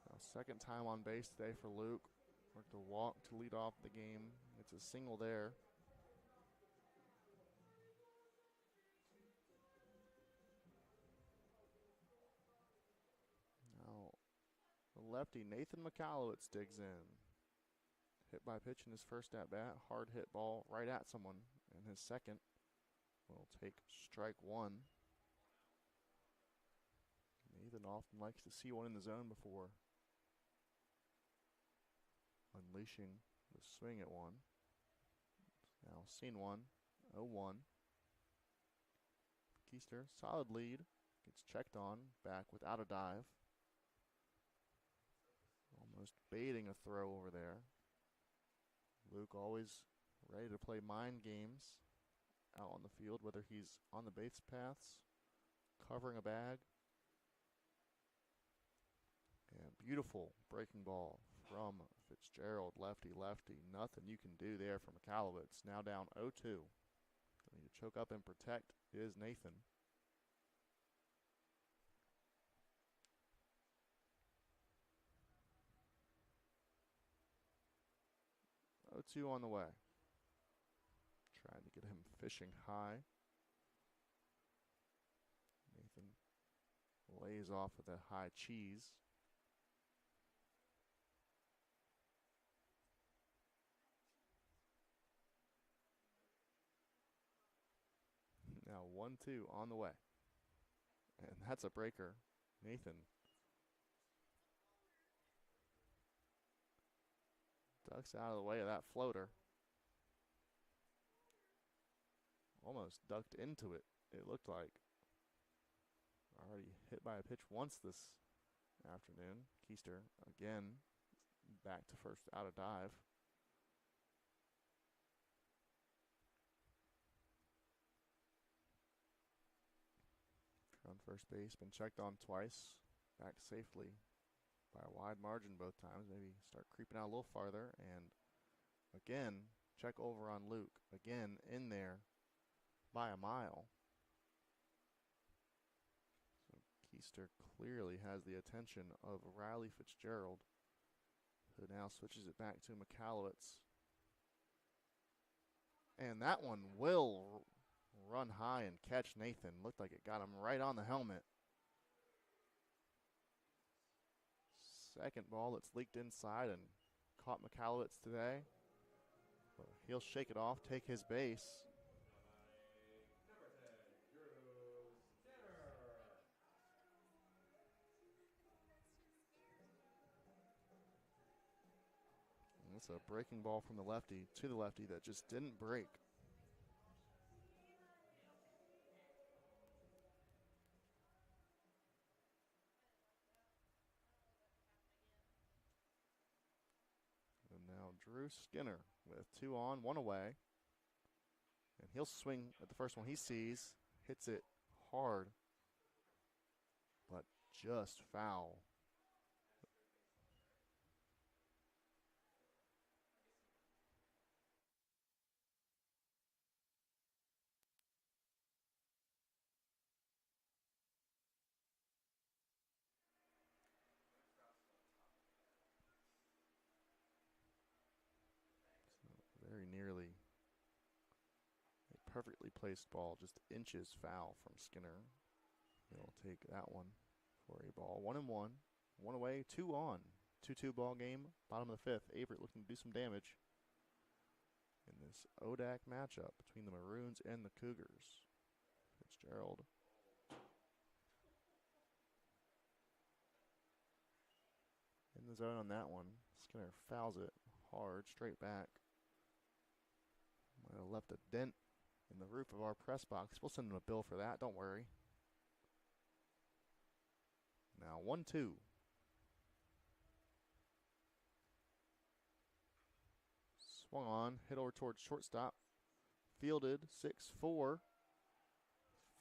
Now second time on base today for Luke. Worked a walk to lead off the game. It's a single there. Now the lefty Nathan McAllowitz digs in. Hit by pitch in his first at bat. Hard hit ball right at someone. And his second will take strike one. Nathan often likes to see one in the zone before unleashing the swing at one. Now seen one, 0-1. Keister, solid lead. Gets checked on, back without a dive. Almost baiting a throw over there. Luke always ready to play mind games out on the field, whether he's on the base paths, covering a bag. And beautiful breaking ball from Fitzgerald, lefty. Nothing you can do there for McAllowitz. Now down 0-2. Need to choke up and protect is Nathan. 0-2 on the way. Trying to get him fishing high. Nathan lays off with a high cheese. Now 1-2 on the way. And that's a breaker. Nathan ducks out of the way of that floater. Almost ducked into it, it looked like. Already hit by a pitch once this afternoon. Keister again back to first out of dive. On first base, been checked on twice. Back safely by a wide margin both times. Maybe start creeping out a little farther. And again, check over on Luke. Again, in there by a mile. So Keister clearly has the attention of Riley Fitzgerald, who now switches it back to McAllowitz. And that one will run high and catch Nathan. Looked like it got him right on the helmet. Second ball that's leaked inside and caught McAllowitz today. But he'll shake it off, take his base. And it's a breaking ball from the lefty to the lefty that just didn't break. Drew Skinner with 2 on, 1 away. And he'll swing at the first one he sees. Hits it hard, but just foul. Very nearly a perfectly placed ball, just inches foul from Skinner. He'll take that one for a ball. 1-1, 1 away, 2 on. 2-2 ball game, bottom of the 5th. Averett looking to do some damage in this ODAC matchup between the Maroons and the Cougars. Fitzgerald the zone on that one. Skinner fouls it hard, straight back. Might have left a dent in the roof of our press box. We'll send him a bill for that, don't worry. Now 1-2. Swung on, hit over towards shortstop. Fielded, 6-4.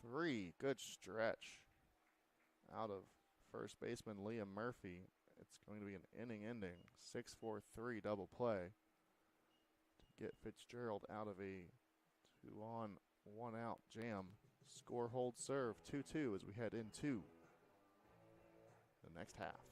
3, good stretch. Out of first baseman Liam Murphy. It's going to be an inning ending. 6-4-3 double play to get Fitzgerald out of a 2-on, 1-out jam. Score, hold, serve, 2-2 as we head into the next half.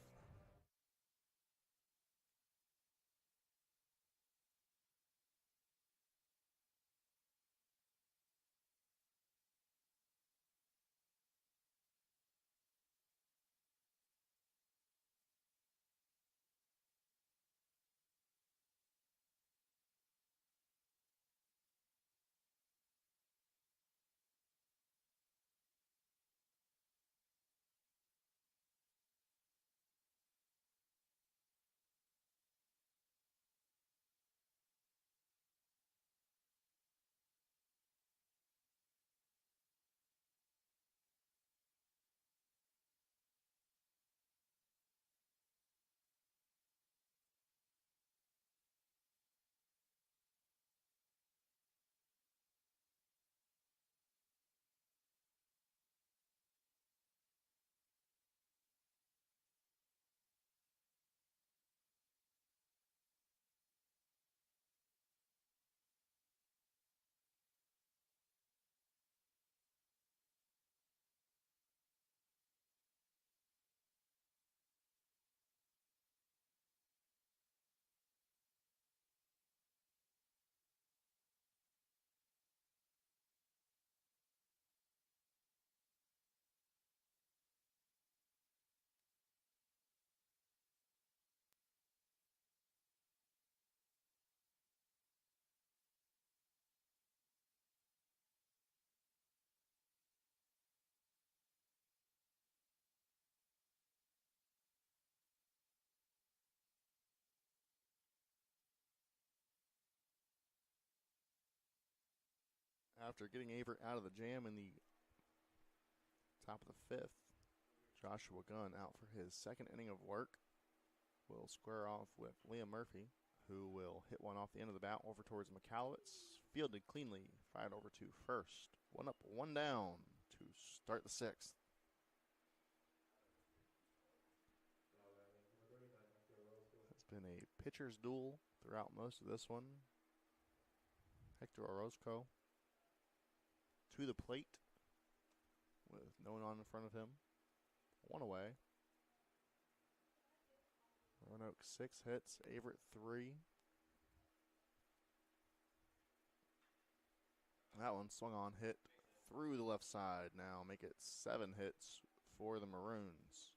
After getting Averett out of the jam in the top of the 5th, Joshua Gunn out for his second inning of work. Will square off with Liam Murphy, who will hit one off the end of the bat over towards McAllowitz. Fielded cleanly, fired over to first. 1 up, 1 down to start the 6th. It's been a pitcher's duel throughout most of this one. Hector Orozco to the plate with no one on in front of him. 1 away. Roanoke 6 hits, Averett 3. That one swung on, hit through the left side. Now make it 7 hits for the Maroons.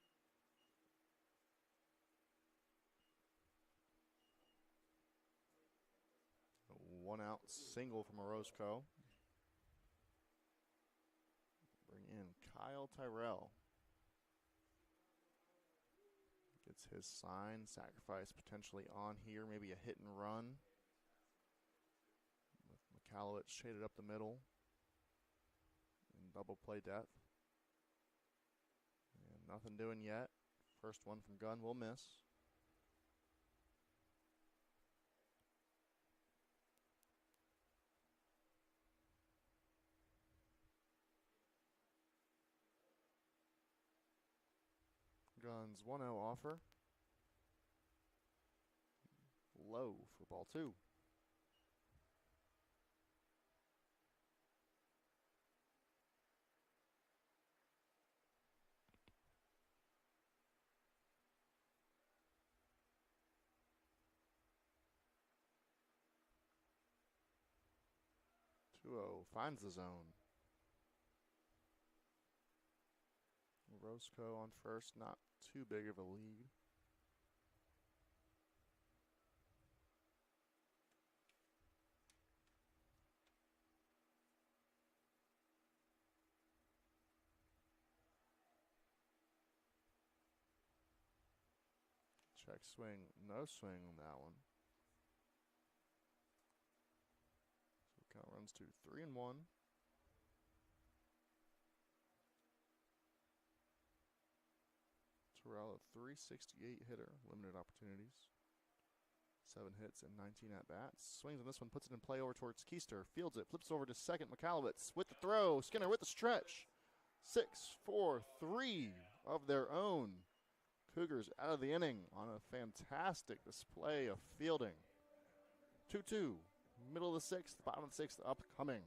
A 1-out single from Orozco. Bring in Kyle Tyrell. Gets his sign, sacrifice potentially on here, maybe a hit and run. With McAllowitz shaded up the middle in double play depth. And nothing doing yet. First one from Gunn will miss. Gunn's 1-0 offer. Low for ball 2. Finds the zone. Orozco on first, not too big of a lead. Check swing, no swing on that one. So count runs to 3-1. Terrell, a .368 hitter, limited opportunities. 7 hits and 19 at-bats. Swings on this one, puts it in play over towards Keister. Fields it, flips over to second. McAlowitz with the throw. Skinner with the stretch. 6-4-3 of their own. Cougars out of the inning on a fantastic display of fielding. 2-2, middle of the 6th, bottom of the 6th upcoming.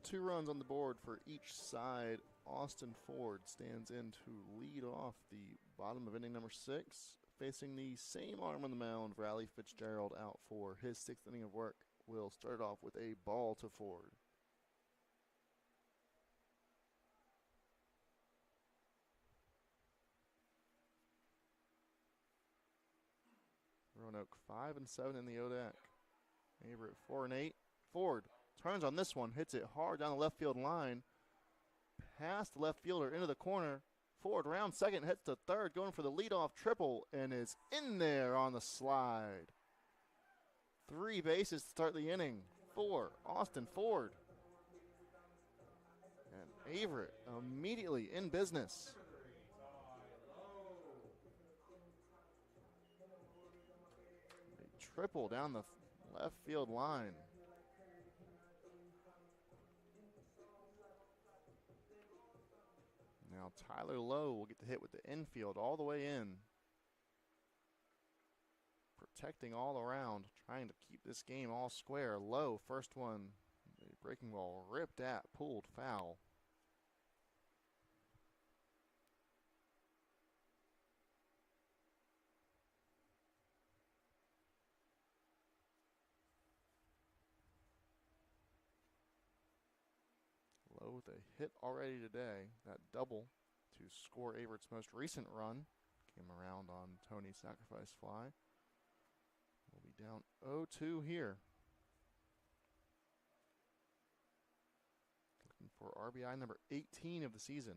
Two runs on the board for each side. Austin Ford stands in to lead off the bottom of inning number 6, facing the same arm on the mound. Riley Fitzgerald out for his 6th inning of work. Will start off with a ball to Ford. Roanoke 5-7 in the ODAC. Averett 4-8. Ford turns on this one, hits it hard down the left field line, past the left fielder into the corner. Ford round second, hits to third, going for the leadoff triple, and is in there on the slide. 3 bases to start the inning for Austin Ford. And Averett immediately in business. A triple down the left field line. Now Tyler Lowe will get the hit with the infield all the way in. Protecting all around, trying to keep this game all square. Lowe, first one, a breaking ball ripped at, pulled foul. Lowe with a hit already today. That double to score Averett's most recent run came around on Tony's sacrifice fly. We'll be down 0-2 here. Looking for RBI number 18 of the season.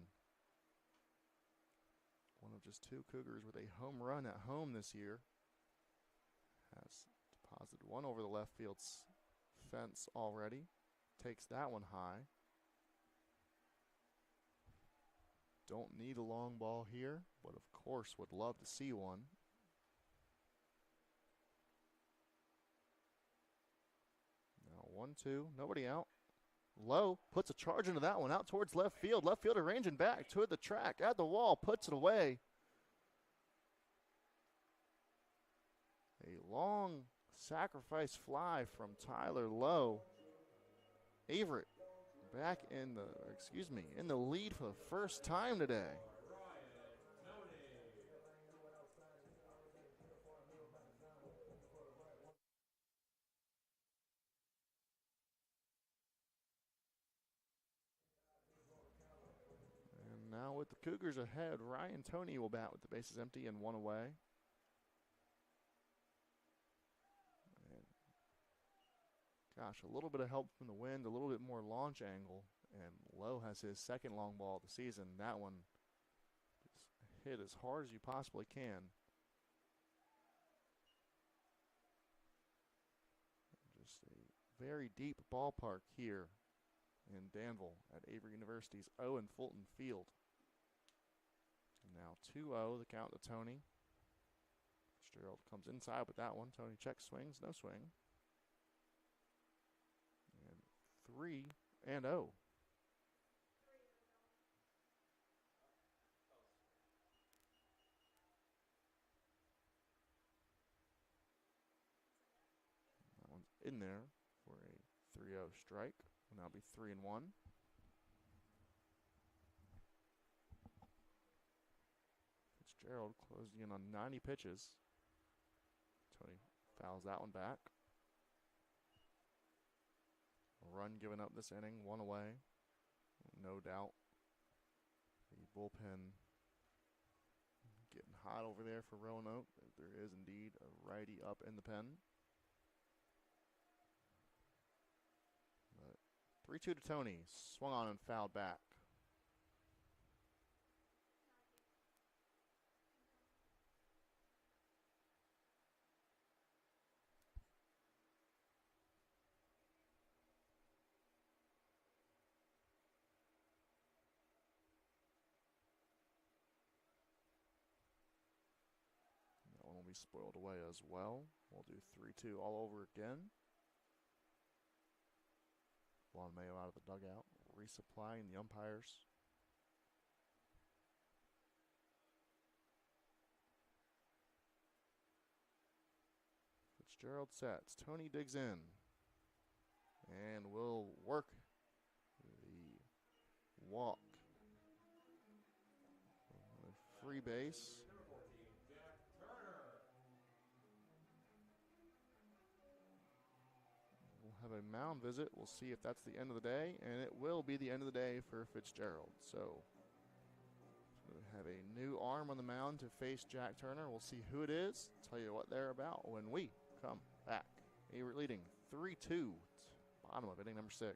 One of just 2 Cougars with a home run at home this year. Has deposited one over the left field fence already. Takes that one high. Don't need a long ball here, but of course would love to see one. Now 1-2, nobody out. Lowe puts a charge into that one, out towards left field. Left fielder ranging back toward the track, at the wall, puts it away. A long sacrifice fly from Tyler Lowe. Averett back in the lead for the first time today. with the Cougars ahead, Ryan Toney will bat with the bases empty and one away. And gosh, a little bit of help from the wind, a little bit more launch angle, and Lowe has his second long ball of the season. That one is hit as hard as you possibly can. Just a very deep ballpark here in Danville at Avery University's Owen Fulton Field. Now 2-0, the count to Toney. Fitzgerald comes inside with that one. Toney checks, swings, no swing. And 3-0. That one's in there for a 3-0 strike. Will now be 3-1. Fitzgerald closing in on 90 pitches. Toney fouls that one back. A run given up this inning, one away. No doubt the bullpen getting hot over there for Roanoke. There is indeed a righty up in the pen. But 3-2 to Toney. Swung on and fouled back. That one will be spoiled away as well. We'll do 3-2 all over again. Juan Mayo out of the dugout, resupplying the umpires. Fitzgerald sets. Toney digs in and will work the walk. Free base. Number 14, Jack Turner. We'll have a mound visit. We'll see if that's the end of the day, and it will be the end of the day for Fitzgerald. So we have a new arm on the mound to face Jack Turner. We'll see who it is. Tell you what they're about when we come back. Averett leading 3-2. Bottom of inning number 6.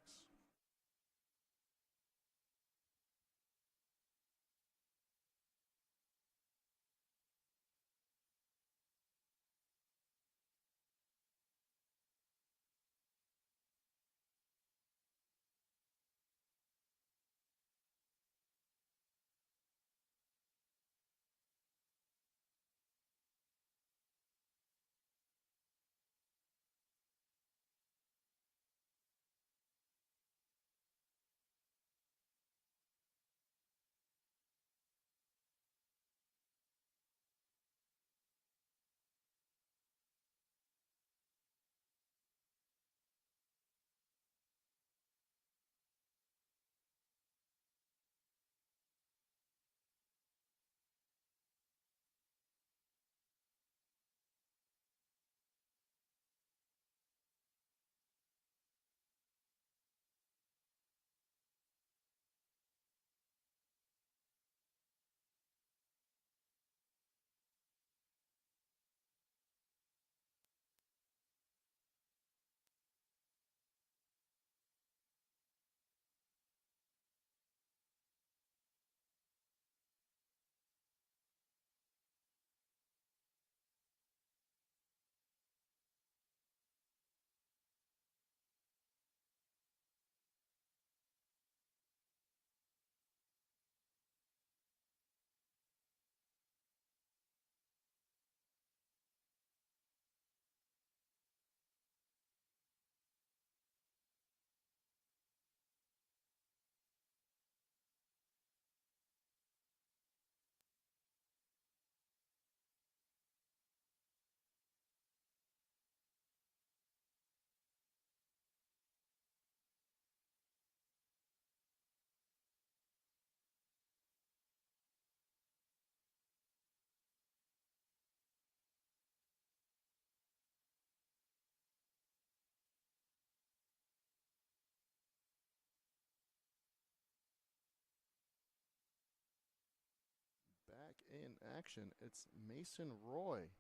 in action, it's Mason Roy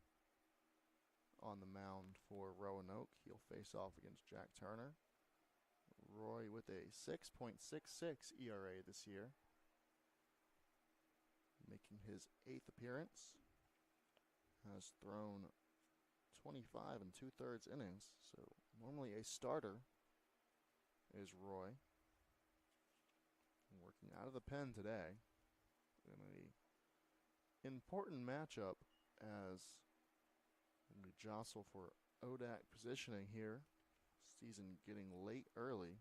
on the mound for Roanoke. He'll face off against Jack Turner. Roy with a 6.66 ERA this year, making his 8th appearance. Has thrown 25 and 2/3 innings, so normally a starter is Roy. Working out of the pen today in a important matchup as we jostle for ODAC positioning here. Season getting late early.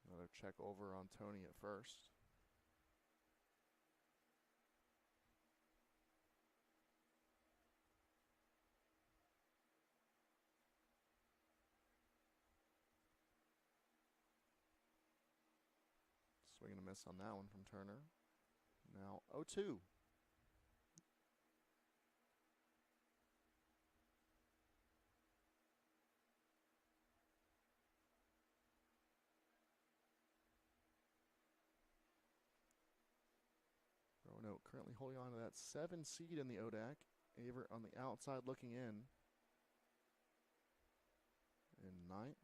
Another check over on Tony at first. Swing and a miss on that one from Turner. Now 0-2. Roanoke currently holding on to that 7 seed in the ODAC. Averett on the outside looking in 9th.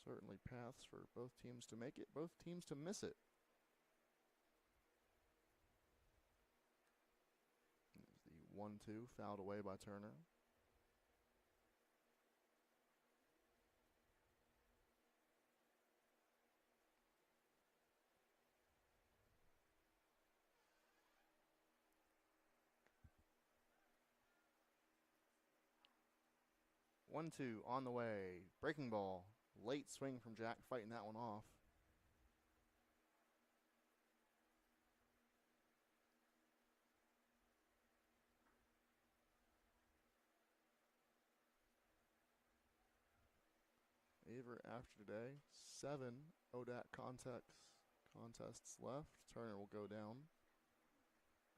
Certainly paths for both teams to make it, both teams to miss it. There's the 1-2 fouled away by Turner. One-two on the way. Breaking ball. Late swing from Jack, fighting that one off. Averett after today, 7 ODAC contests left. Turner will go down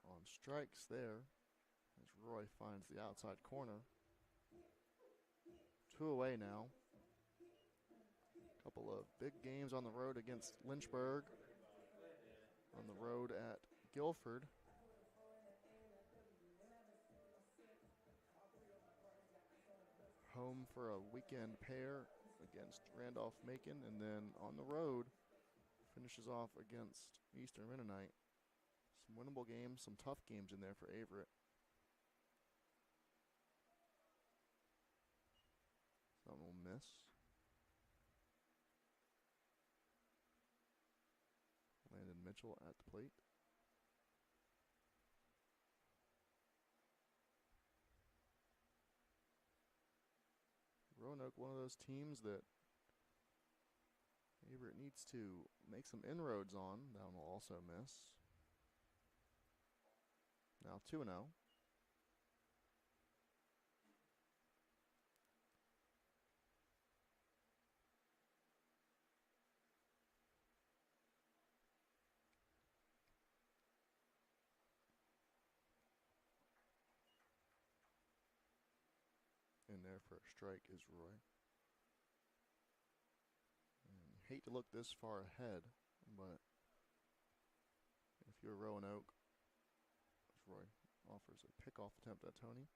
on strikes there as Roy finds the outside corner. 2 away now. Couple of big games on the road against Lynchburg. On the road at Guilford. Home for a weekend pair against Randolph-Macon, and then on the road finishes off against Eastern Mennonite. Some winnable games, some tough games in there for Averett. That will miss. Landon Mitchell at the plate. Roanoke, one of those teams that Averett needs to make some inroads on. That one will also miss. Now 2-0. In there for a strike is Roy. And you hate to look this far ahead, but if you're Roanoke, Roy offers a pickoff attempt at Tony.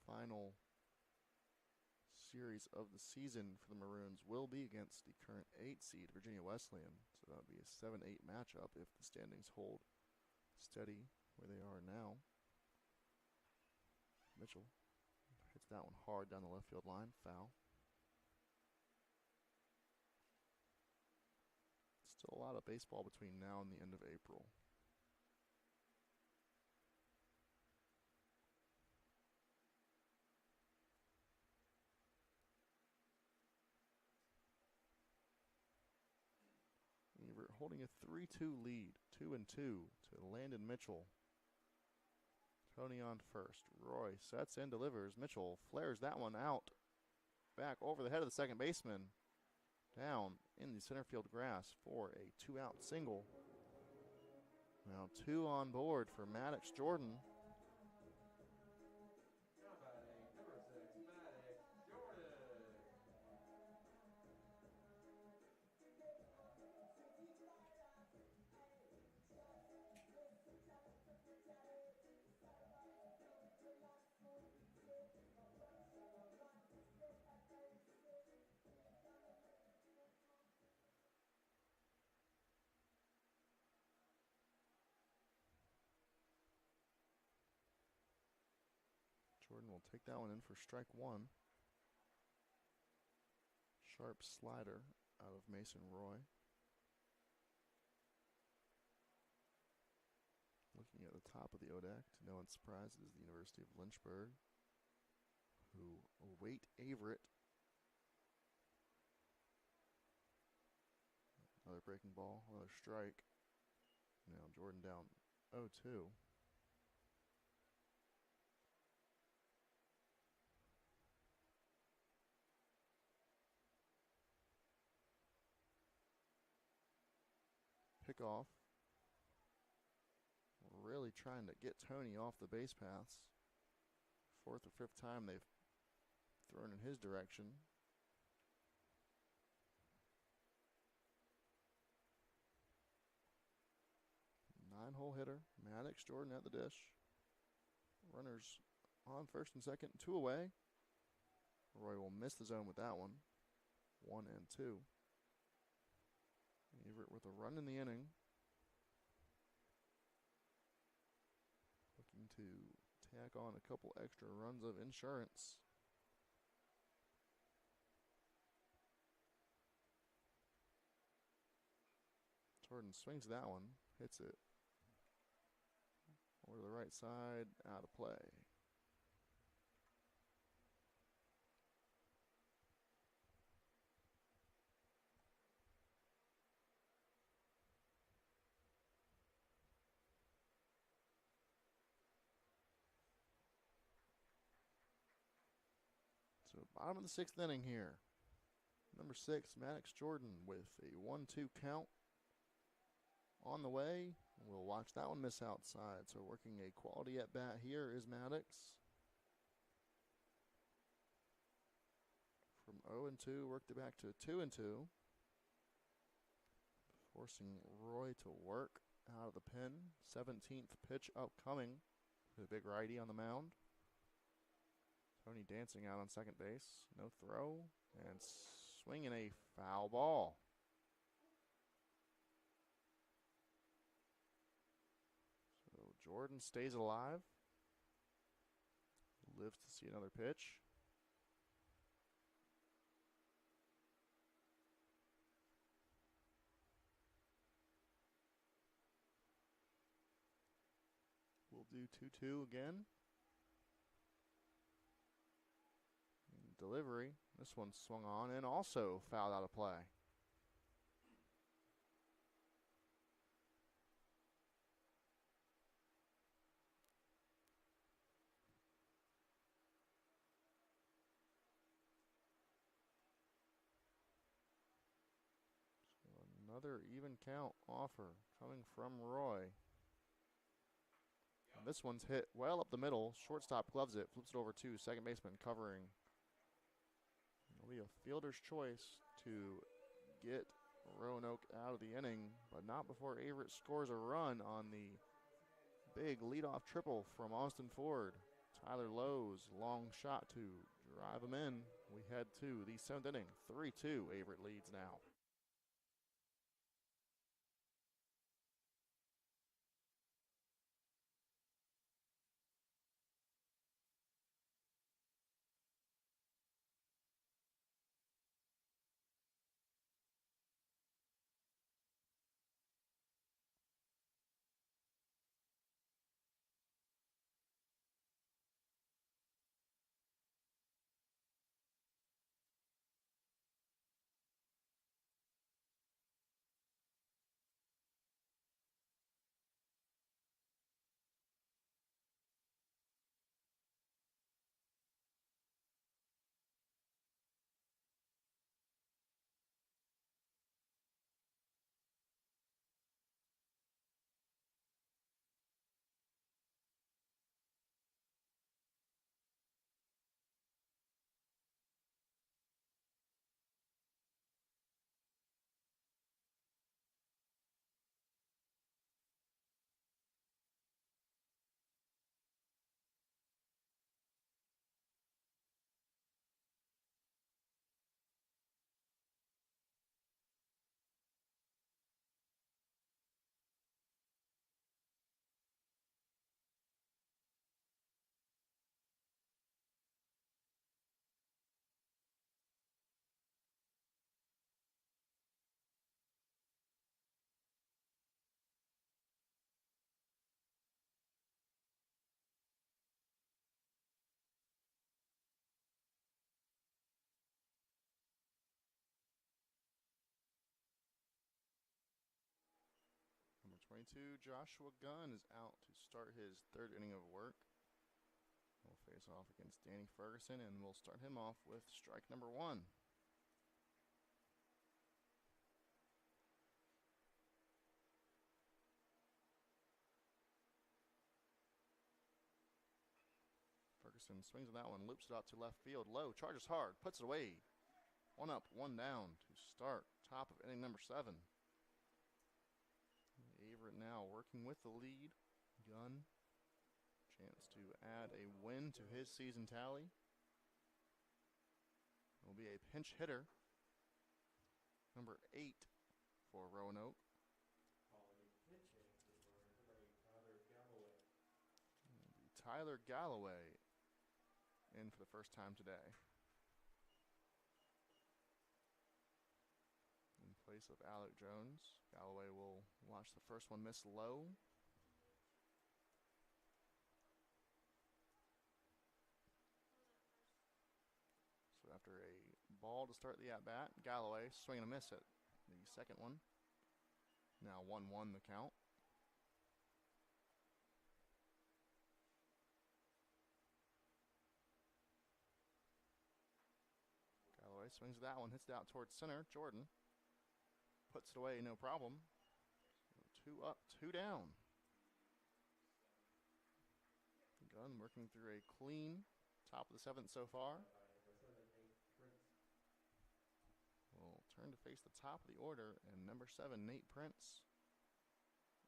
Final series of the season for the Maroons will be against the current 8 seed Virginia Wesleyan. So that would be a 7-8 matchup if the standings hold steady where they are now. Mitchell hits that one hard down the left field line. Foul. Still a lot of baseball between now and the end of April. Averett holding a 3-2 lead. 2-2 to Landon Mitchell. Tony on first. Roy sets and delivers. Mitchell flares that one out. Back over the head of the second baseman. Down in the center field grass for a 2-out single. Now 2 on board for Maddox Jordan. Jordan will take that one in for strike one. Sharp slider out of Mason Roy. Looking at the top of the ODAC, to no one's surprise, it is the University of Lynchburg, who await Averett. Another breaking ball, another strike. Now Jordan down 0-2. Pickoff. Really trying to get Tony off the base paths. Fourth or fifth time they've thrown in his direction. Nine-hole hitter, Maddox, Jordan at the dish. Runners on first and second, 2 away. Roy will miss the zone with that one. 1-2. Averett with a run in the inning. Looking to tack on a couple extra runs of insurance. Jordan swings that one, hits it over to the right side, out of play. So bottom of the 6th inning here. Number 6, Maddox Jordan with a 1-2 count on the way. We'll watch that one miss outside. So working a quality at bat here is Maddox. From 0-2, worked it back to 2-2. Forcing Roy to work out of the pen. 17th pitch upcoming. The big righty on the mound. Tony dancing out on second base. No throw. And swinging a foul ball. So Jordan stays alive. Lives to see another pitch. We'll do 2-2 again. Delivery. This one swung on and also fouled out of play. So another even count offer coming from Roy. And this one's hit well up the middle. Shortstop gloves it, flips it over to second baseman covering. It'll be a fielder's choice to get Roanoke out of the inning, but not before Averett scores a run on the big leadoff triple from Austin Ford. Tyler Lowe's long shot to drive him in. We head to the 7th inning. 3-2, Averett leads now. 22, Joshua Gunn is out to start his third inning of work. We'll face off against Danny Ferguson, and we'll start him off with strike number 1. Ferguson swings on that one, loops it out to left field. Low, charges hard, puts it away. 1 up, 1 down to start top of inning number 7. Averett now working with the lead. Gunn, chance to add a win to his season tally. Will be a pinch hitter, number 8 for Roanoke. Quality pitching for number 8, Tyler Galloway. Will be Tyler Galloway in for the first time today. In place of Alec Jones, Galloway will watch the first one miss low. So after a ball to start the at-bat, Galloway swing and a miss at the second one. Now 1-1 the count. Galloway swings that one, hits it out towards center. Jordan puts it away, no problem. 2 up, 2 down. Gunn working through a clean top of the 7th so far. Will turn to face the top of the order, and number 7, Nate Prince,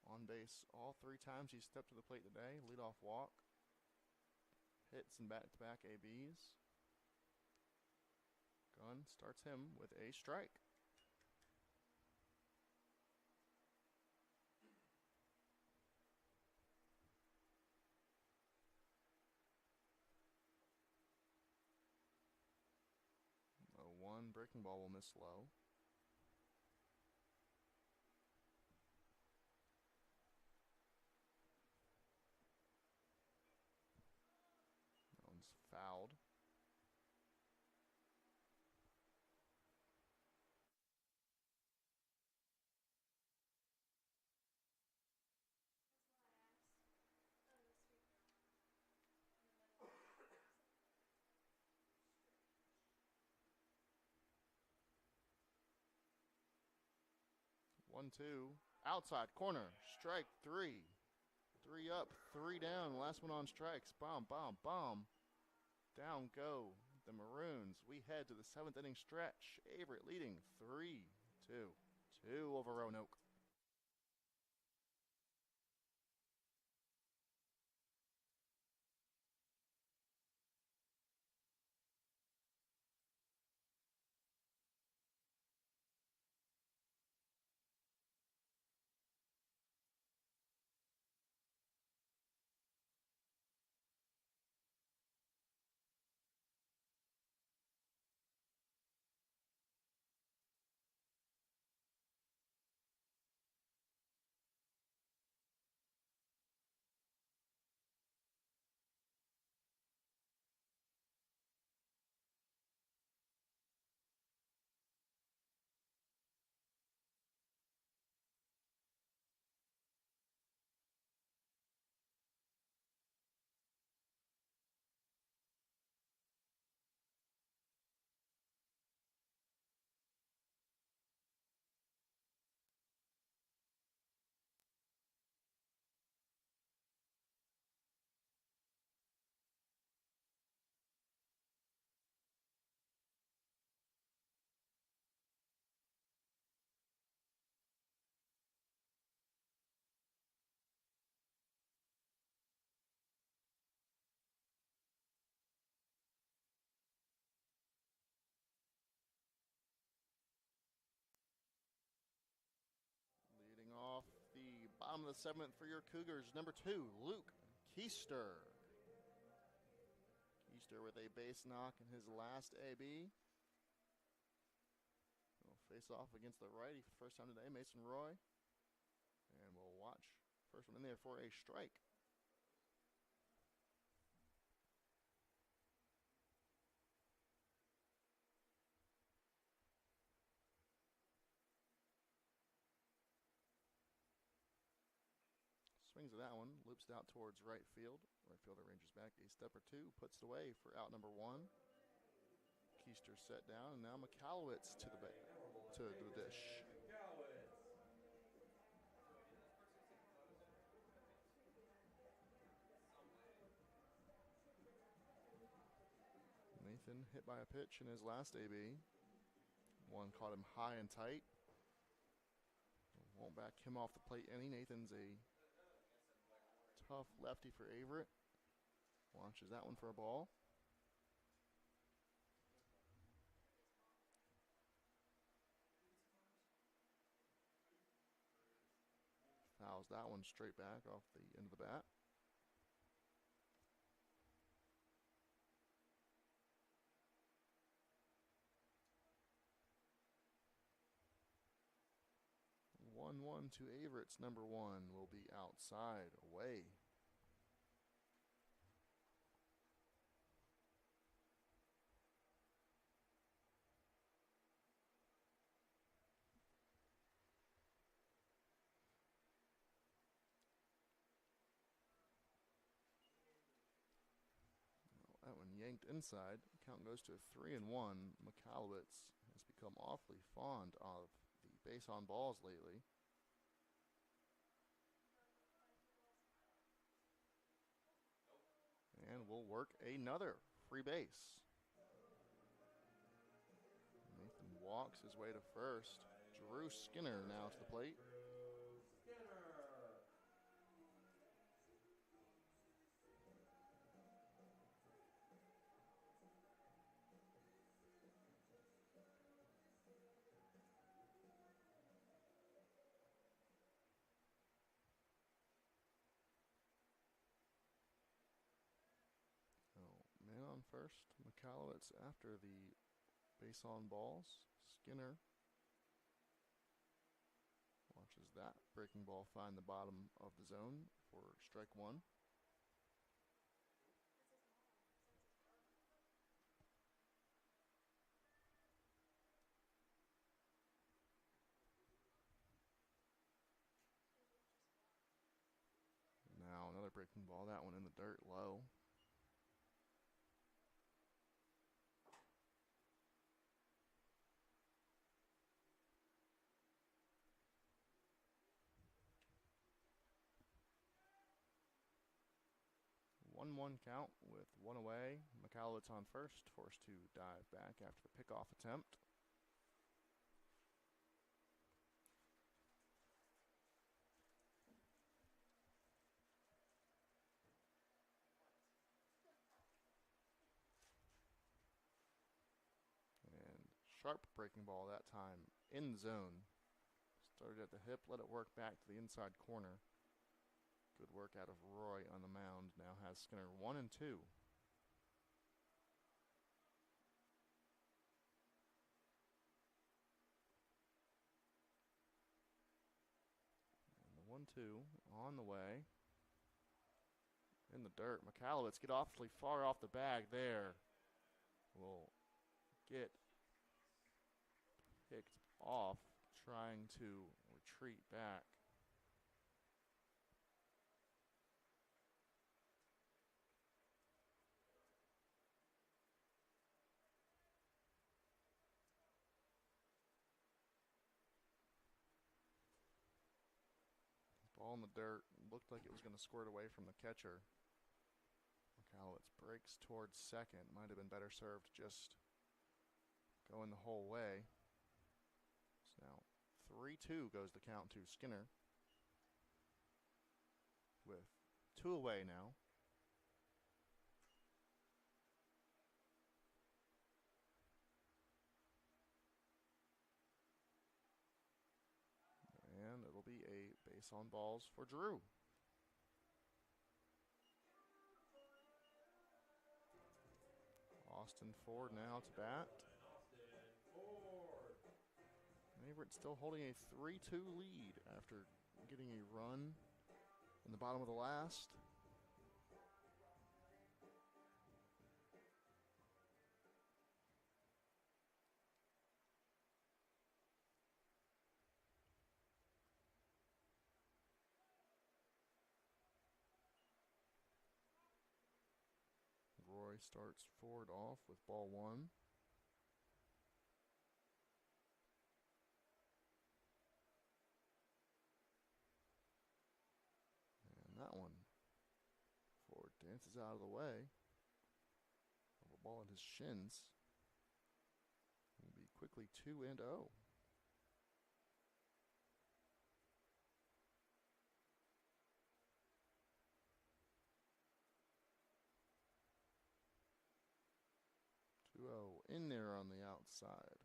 on base all 3 times he stepped to the plate today. Leadoff walk, hits and back-to-back ABs. Gunn starts him with a strike. One breaking ball will miss low. That one's fouled. One, two, outside corner, strike 3. 3 up, 3 down. Last one on strikes. Bomb, bomb, bomb. Down go the Maroons. We head to the 7th inning stretch. Averett leading 3-2. 2 over Roanoke. Leading off the bottom of the 7th for your Cougars, number 2, Luke Keister. Keister with a base knock in his last AB. We'll face off against the righty for the first time today, Mason Roy. And we'll watch first one in there for a strike. swings at that one, loops it out towards right field. Right fielder ranges back a step or two, puts it away for out number one. Keister set down, and now McAllowitz to the dish. Nathan hit by a pitch in his last AB. One caught him high and tight. Won't back him off the plate any. Nathan's a tough lefty for Averett. Launches that one for a ball. Fouls that one straight back off the end of the bat. One to Averett's number one will be outside, away. That one yanked inside. Count goes to 3-1. McAllowitz has become awfully fond of the base on balls lately. And we'll work another free base. Nathan walks his way to first. Drew Skinner now to the plate. Man on first. McAllowitz after the base on balls. Skinner watches that breaking ball find the bottom of the zone for strike one. Now another breaking ball, that one in the dirt low. One count with one away. McAllowitz on first, forced to dive back after the pickoff attempt. And sharp breaking ball that time in the zone. Started at the hip, let it work back to the inside corner. Good work out of Roy on the mound. Now has Skinner 1-2. And the 1-2 on the way. In the dirt. McAllowitz get awfully far off the bag there. Will get picked off trying to retreat back. Ball in the dirt. Looked like it was going to squirt away from the catcher. McAllowitz breaks towards second. Might have been better served just going the whole way. So now 3-2 goes the count to Skinner. With 2 away now. And it'll be a base on balls for Drew. Austin Ford now to bat. Averett still holding a 3-2 lead after getting a run in the bottom of the last. Roy starts Ford off with ball one. And that one, Ford dances out of the way of a ball at his shins. Will be quickly 2-0. In there on the outside.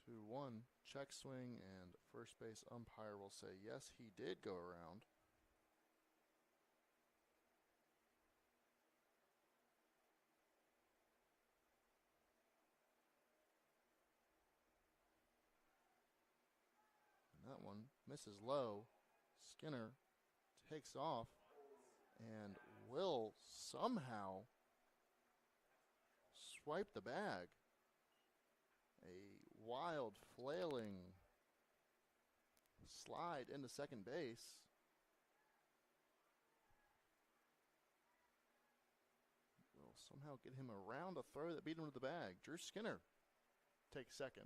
Two, one, check swing, and first base umpire will say yes, he did go around. And that one misses low. Skinner takes off and will somehow swipe the bag. A wild, flailing slide into second base. Will somehow get him around a throw that beat him to the bag. Drew Skinner takes second.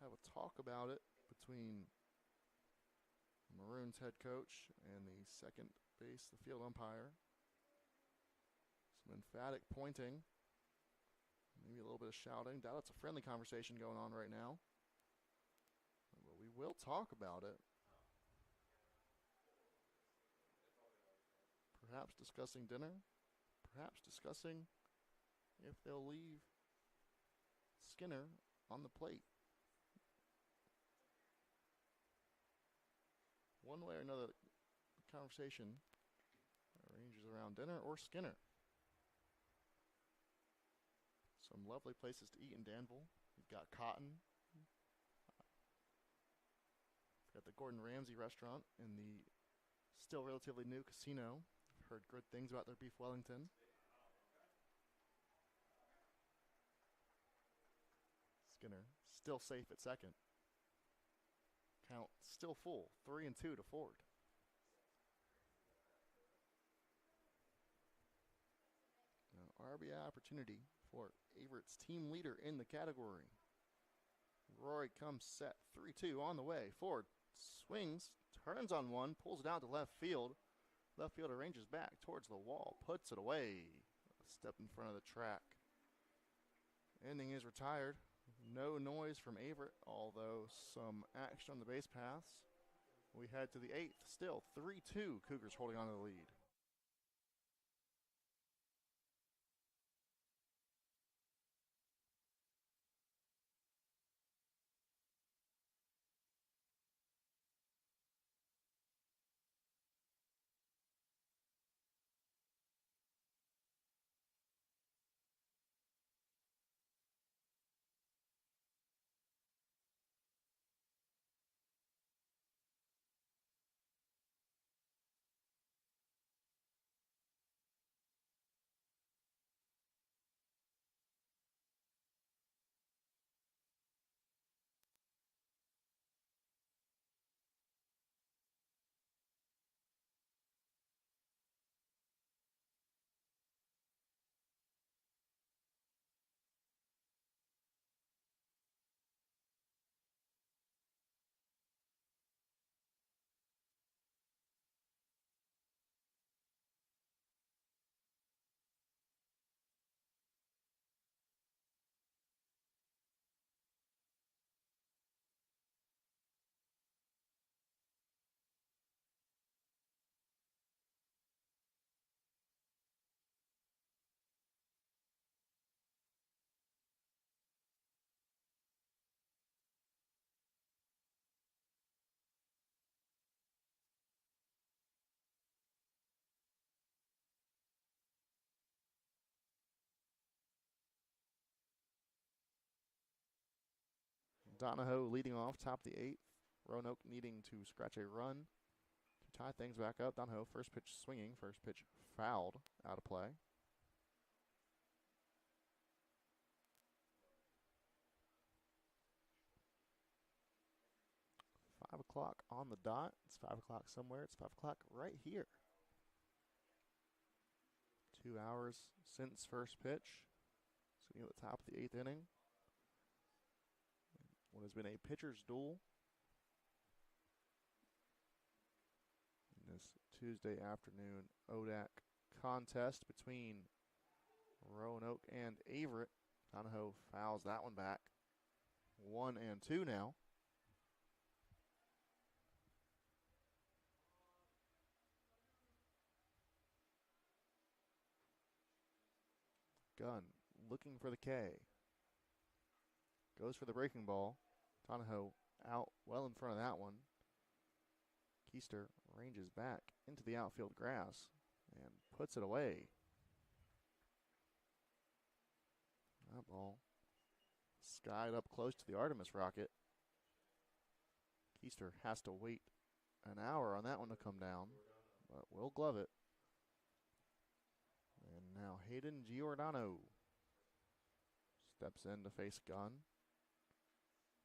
Have a talk about it between Maroon's head coach and the second base, the field umpire. Some emphatic pointing, maybe a little bit of shouting. Doubt it's a friendly conversation going on right now, but we will talk about it. Perhaps discussing dinner, perhaps discussing if they'll leave Skinner on the plate. One way or another, the conversation ranges around dinner or Skinner. Some lovely places to eat in Danville. You've got Cotton. You've got the Gordon Ramsay restaurant in the still relatively new casino. I've heard good things about their beef Wellington. Skinner still safe at second. Count still full, 3-2 to Ford. Now, RBI opportunity for Averett's team leader in the category. Roy comes set, 3-2 on the way. Ford swings, turns on one, pulls it out to left field. Left fielder ranges back towards the wall, puts it away. A step in front of the track. Inning is retired. No noise from Averett, although some action on the base paths. We head to the eighth, still 3-2, Cougars holding on to the lead. Donahoe leading off, top of the eighth. Roanoke needing to scratch a run to tie things back up. Donahoe, first pitch swinging, first pitch fouled, out of play. Five o'clock on the dot. It's 5 o'clock somewhere. It's 5 o'clock right here. 2 hours since first pitch. Sitting at the top of the 8th inning. What has been a pitcher's duel in this Tuesday afternoon ODAC contest between Roanoke and Averett. Donahoe fouls that one back. 1-2 now. Gunn looking for the K. Goes for the breaking ball. Donahoe out well in front of that one. Keister ranges back into the outfield grass and puts it away. That ball skied up close to the Artemis rocket. Keister has to wait an hour on that one to come down, but will glove it. And now Hayden Giordano steps in to face Gunn.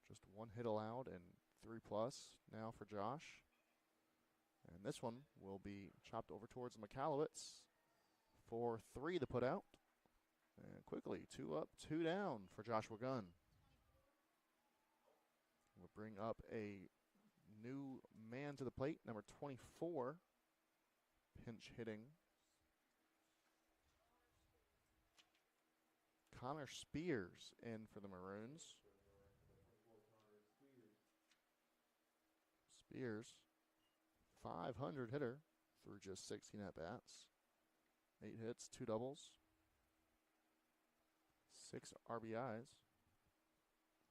Just one hit allowed and 3+ now for Josh. And this one will be chopped over towards McAllowitz for 3 to put out. And quickly, 2 up, 2 down for Joshua Gunn. We'll bring up a new man to the plate, number 24, pinch hitting. Connor Spears in for the Maroons. Spears, 500 hitter through just 16 at-bats. 8 hits, 2 doubles, 6 RBIs.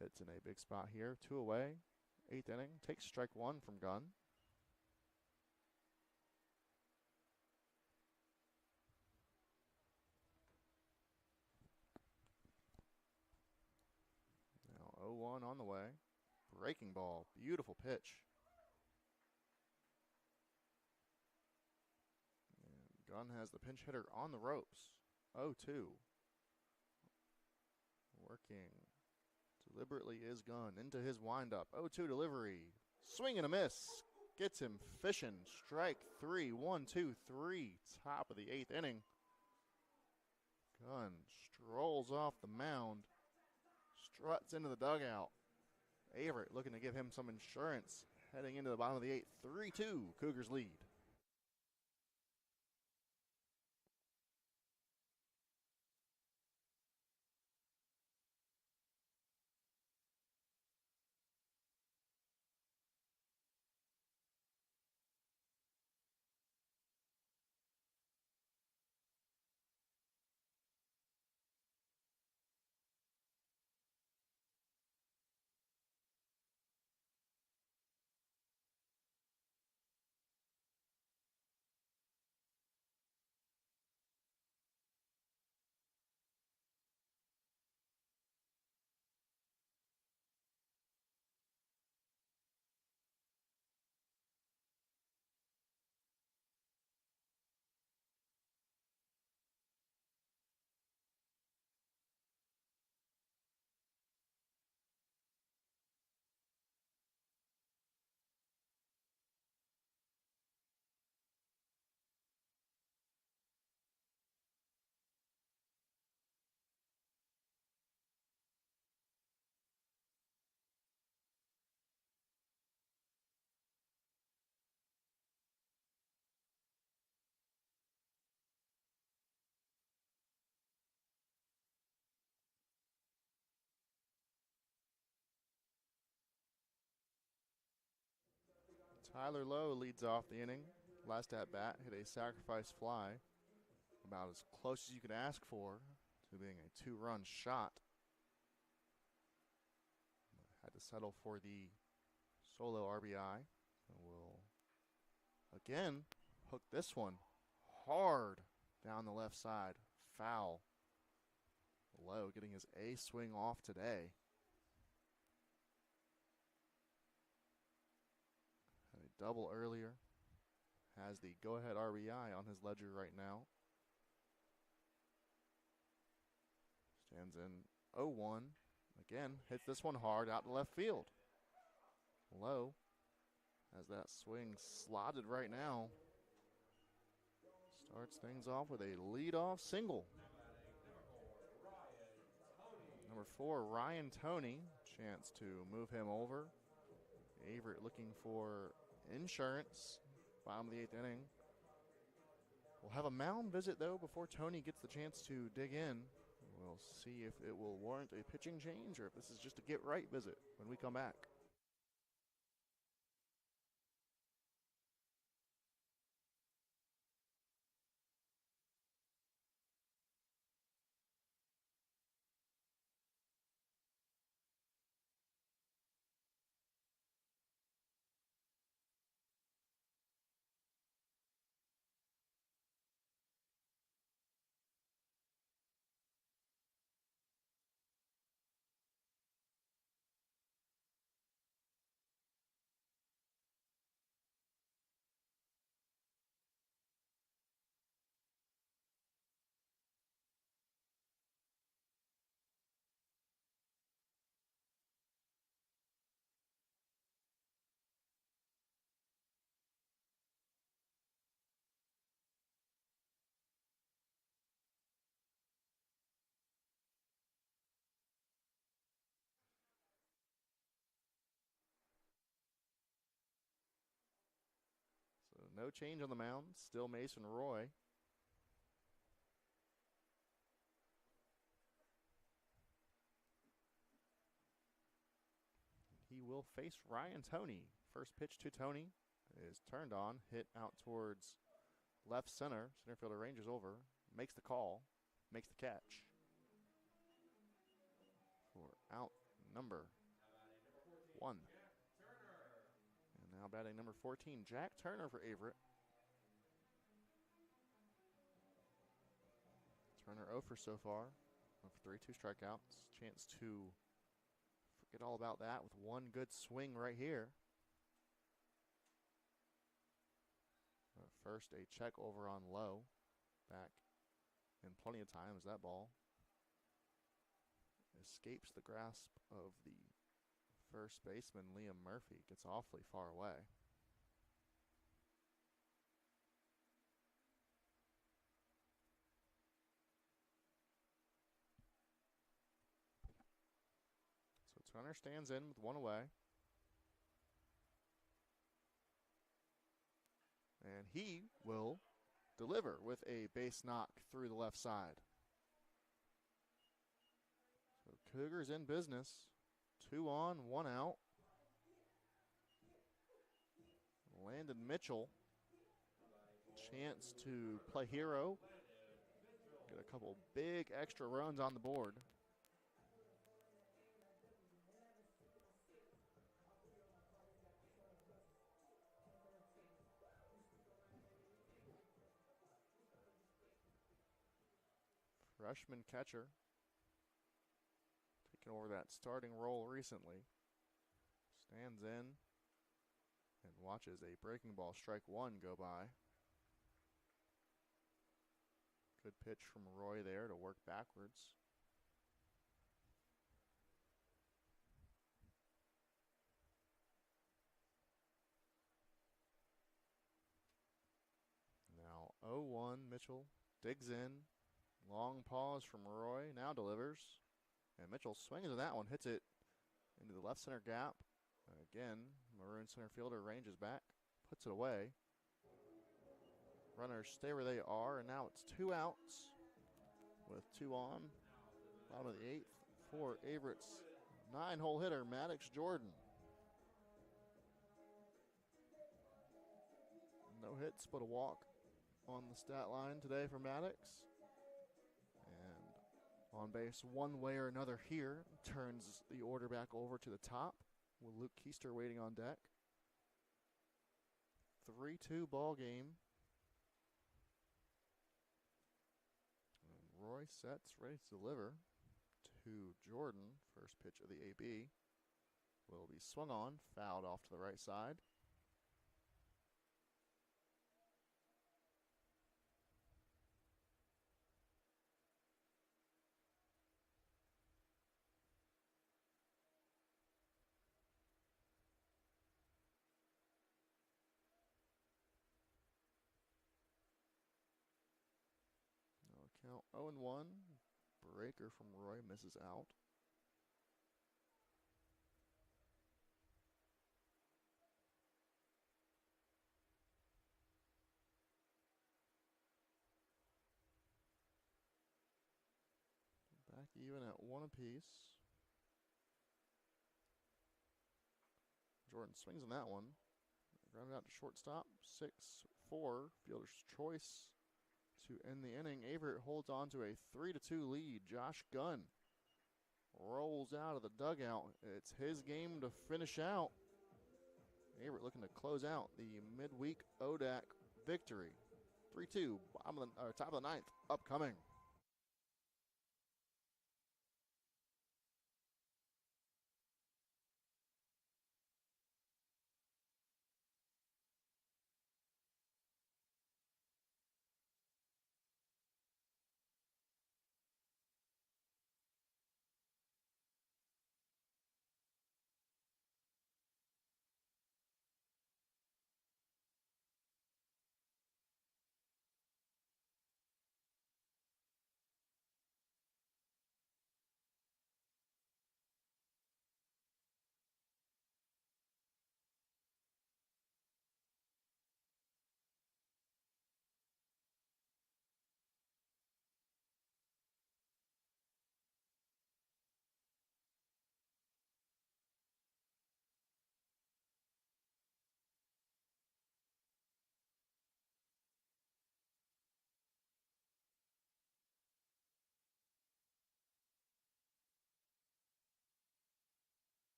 Hits in a big spot here. 2 away, 8th inning. Takes strike 1 from Gunn. Now 0-1 on the way. Breaking ball, beautiful pitch. And Gunn has the pinch hitter on the ropes. 0-2. Working deliberately is Gunn into his windup. 0-2 delivery. Swing and a miss. Gets him fishing. Strike 3. 1-2-3. Top of the 8th inning. Gunn strolls off the mound. Struts into the dugout. Averett looking to give him some insurance. Heading into the bottom of the 8th. 3-2. Cougars lead. Tyler Lowe leads off the inning. Last at bat, hit a sacrifice fly. About as close as you could ask for to being a 2-run shot. Had to settle for the solo RBI. And we'll again hook this one hard down the left side. Foul. Lowe getting his A swing off today. double earlier. Has the go-ahead RBI on his ledger right now. Stands in 0-1. Again, hits this one hard out to left field. Low has that swing slotted right now. Starts things off with a leadoff single. Number 4, Ryan Toney. Chance to move him over. Averett looking for insurance. Bottom of the 8th inning. We'll have a mound visit, though, before Toney gets the chance to dig in. We'll see if it will warrant a pitching change or if this is just a get-right visit when we come back. So no change on the mound. Still Mason Roy. He will face Ryan Toney. First pitch to Toney is turned on, hit out towards left center. Center fielder ranges over, makes the call, makes the catch for out number 1. And now batting number 14, Jack Turner for Averett. Turner 0 for so far, 0 for 3, 2 strikeouts. Chance to forget all about that with one good swing right here. First, a check over on low. Back in plenty of time as that ball escapes the grasp of the first baseman, Liam Murphy. Gets awfully far away. So Turner stands in with 1 away. And he will deliver with a base knock through the left side. So Cougars in business. 2 on, 1 out. Landon Mitchell. Chance to play hero. Get a couple big extra runs on the board. Freshman catcher, taking over that starting role recently, stands in and watches a breaking ball strike 1 go by. Good pitch from Roy there to work backwards. Now 0-1, Mitchell digs in. Long pause from Roy, now delivers. And Mitchell swings at that one, hits it into the left center gap. Again, Maroon center fielder ranges back, puts it away. Runners stay where they are, and now it's 2 outs with 2 on. Bottom of the 8th for Averett's 9-hole hitter, Maddox Jordan. No hits but a walk on the stat line today for Maddox. On base one way or another here. Turns the order back over to the top with Luke Keister waiting on deck. 3-2 ball game. And Roy sets, ready to deliver to Jordan. First pitch of the AB will be swung on, fouled off to the right side. 0-1. Breaker from Roy misses out. Back even at 1 apiece. Jordan swings on that one. Grounded out to shortstop. 6-4. Fielder's choice to end the inning. Averett holds on to a 3-2 lead. Josh Gunn rolls out of the dugout. It's his game to finish out. Averett looking to close out the midweek ODAC victory. 3-2, top of the ninth, upcoming.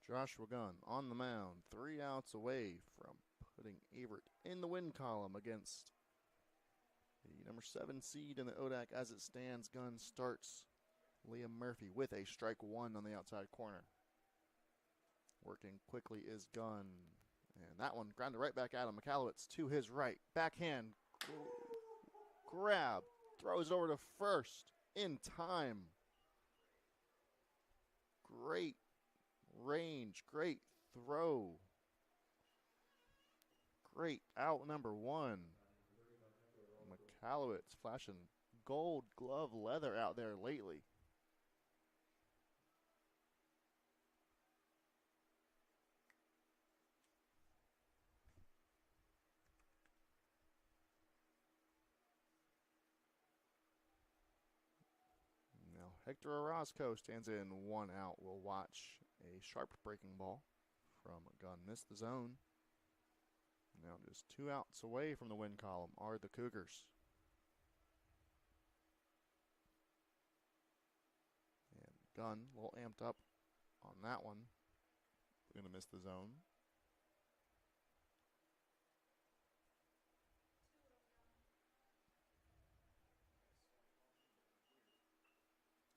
Joshua Gunn on the mound, 3 outs away from putting Averett in the win column against the number 7 seed in the ODAC. As it stands, Gunn starts Liam Murphy with a strike 1 on the outside corner. Working quickly is Gunn. And that one grounded right back at him. McAllowitz to his right. Backhand grab. Throws it over to first in time. Great range. Great throw. Great out number 1. McAllowitz flashing gold glove leather out there lately. Now Hector Orozco stands in 1 out. We'll watch a sharp breaking ball from Gunn. Missed the zone. Now just 2 outs away from the win column are the Cougars. And Gunn a little amped up on that one. Going to miss the zone.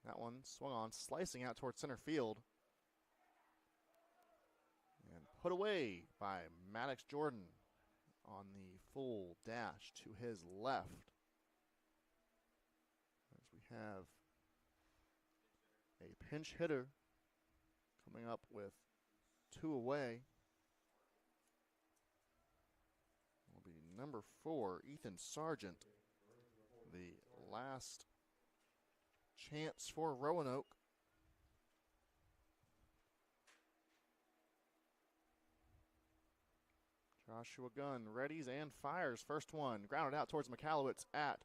That one swung on, slicing out towards center field. And put away by Maddox Jordan on the full dash to his left. As we have a pinch hitter coming up with 2 away. Will be number 4, Ethan Sargent. The last chance for Roanoke. Joshua Gunn readies and fires. First one grounded out towards McAllowitz at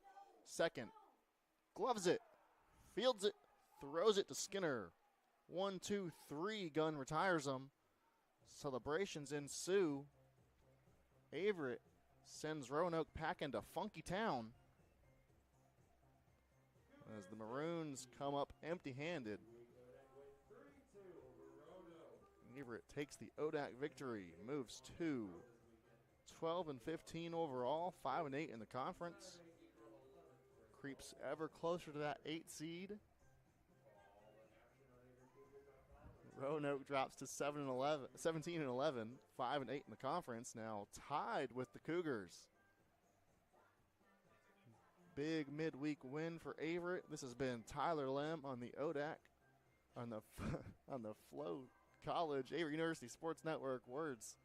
second. Gloves it, fields it, throws it to Skinner. 1, 2, 3. Gunn retires him. Celebrations ensue. Averett sends Roanoke packing to Funky Town as the Maroons come up empty-handed. Averett takes the ODAC victory, moves to 12-15 overall, 5-8 in the conference. Creeps ever closer to that 8 seed. Roanoke drops to 17 and 11, 5 and 8 in the conference. Now tied with the Cougars. Big midweek win for Averett. This has been Tyler Lem on the ODAC, on the on the Flow College Averett University Sports Network. Words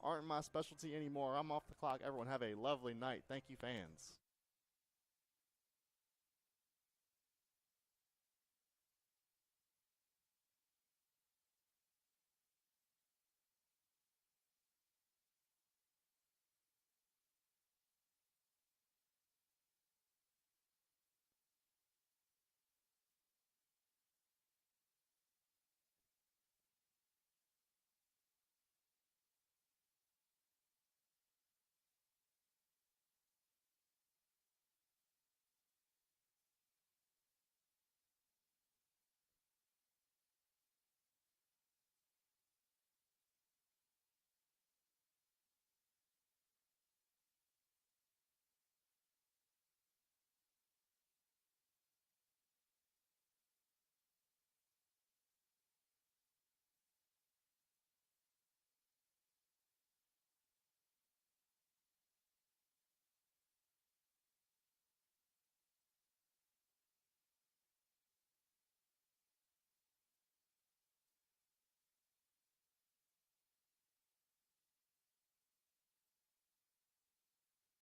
aren't my specialty anymore. I'm off the clock. Everyone have a lovely night. Thank you, fans.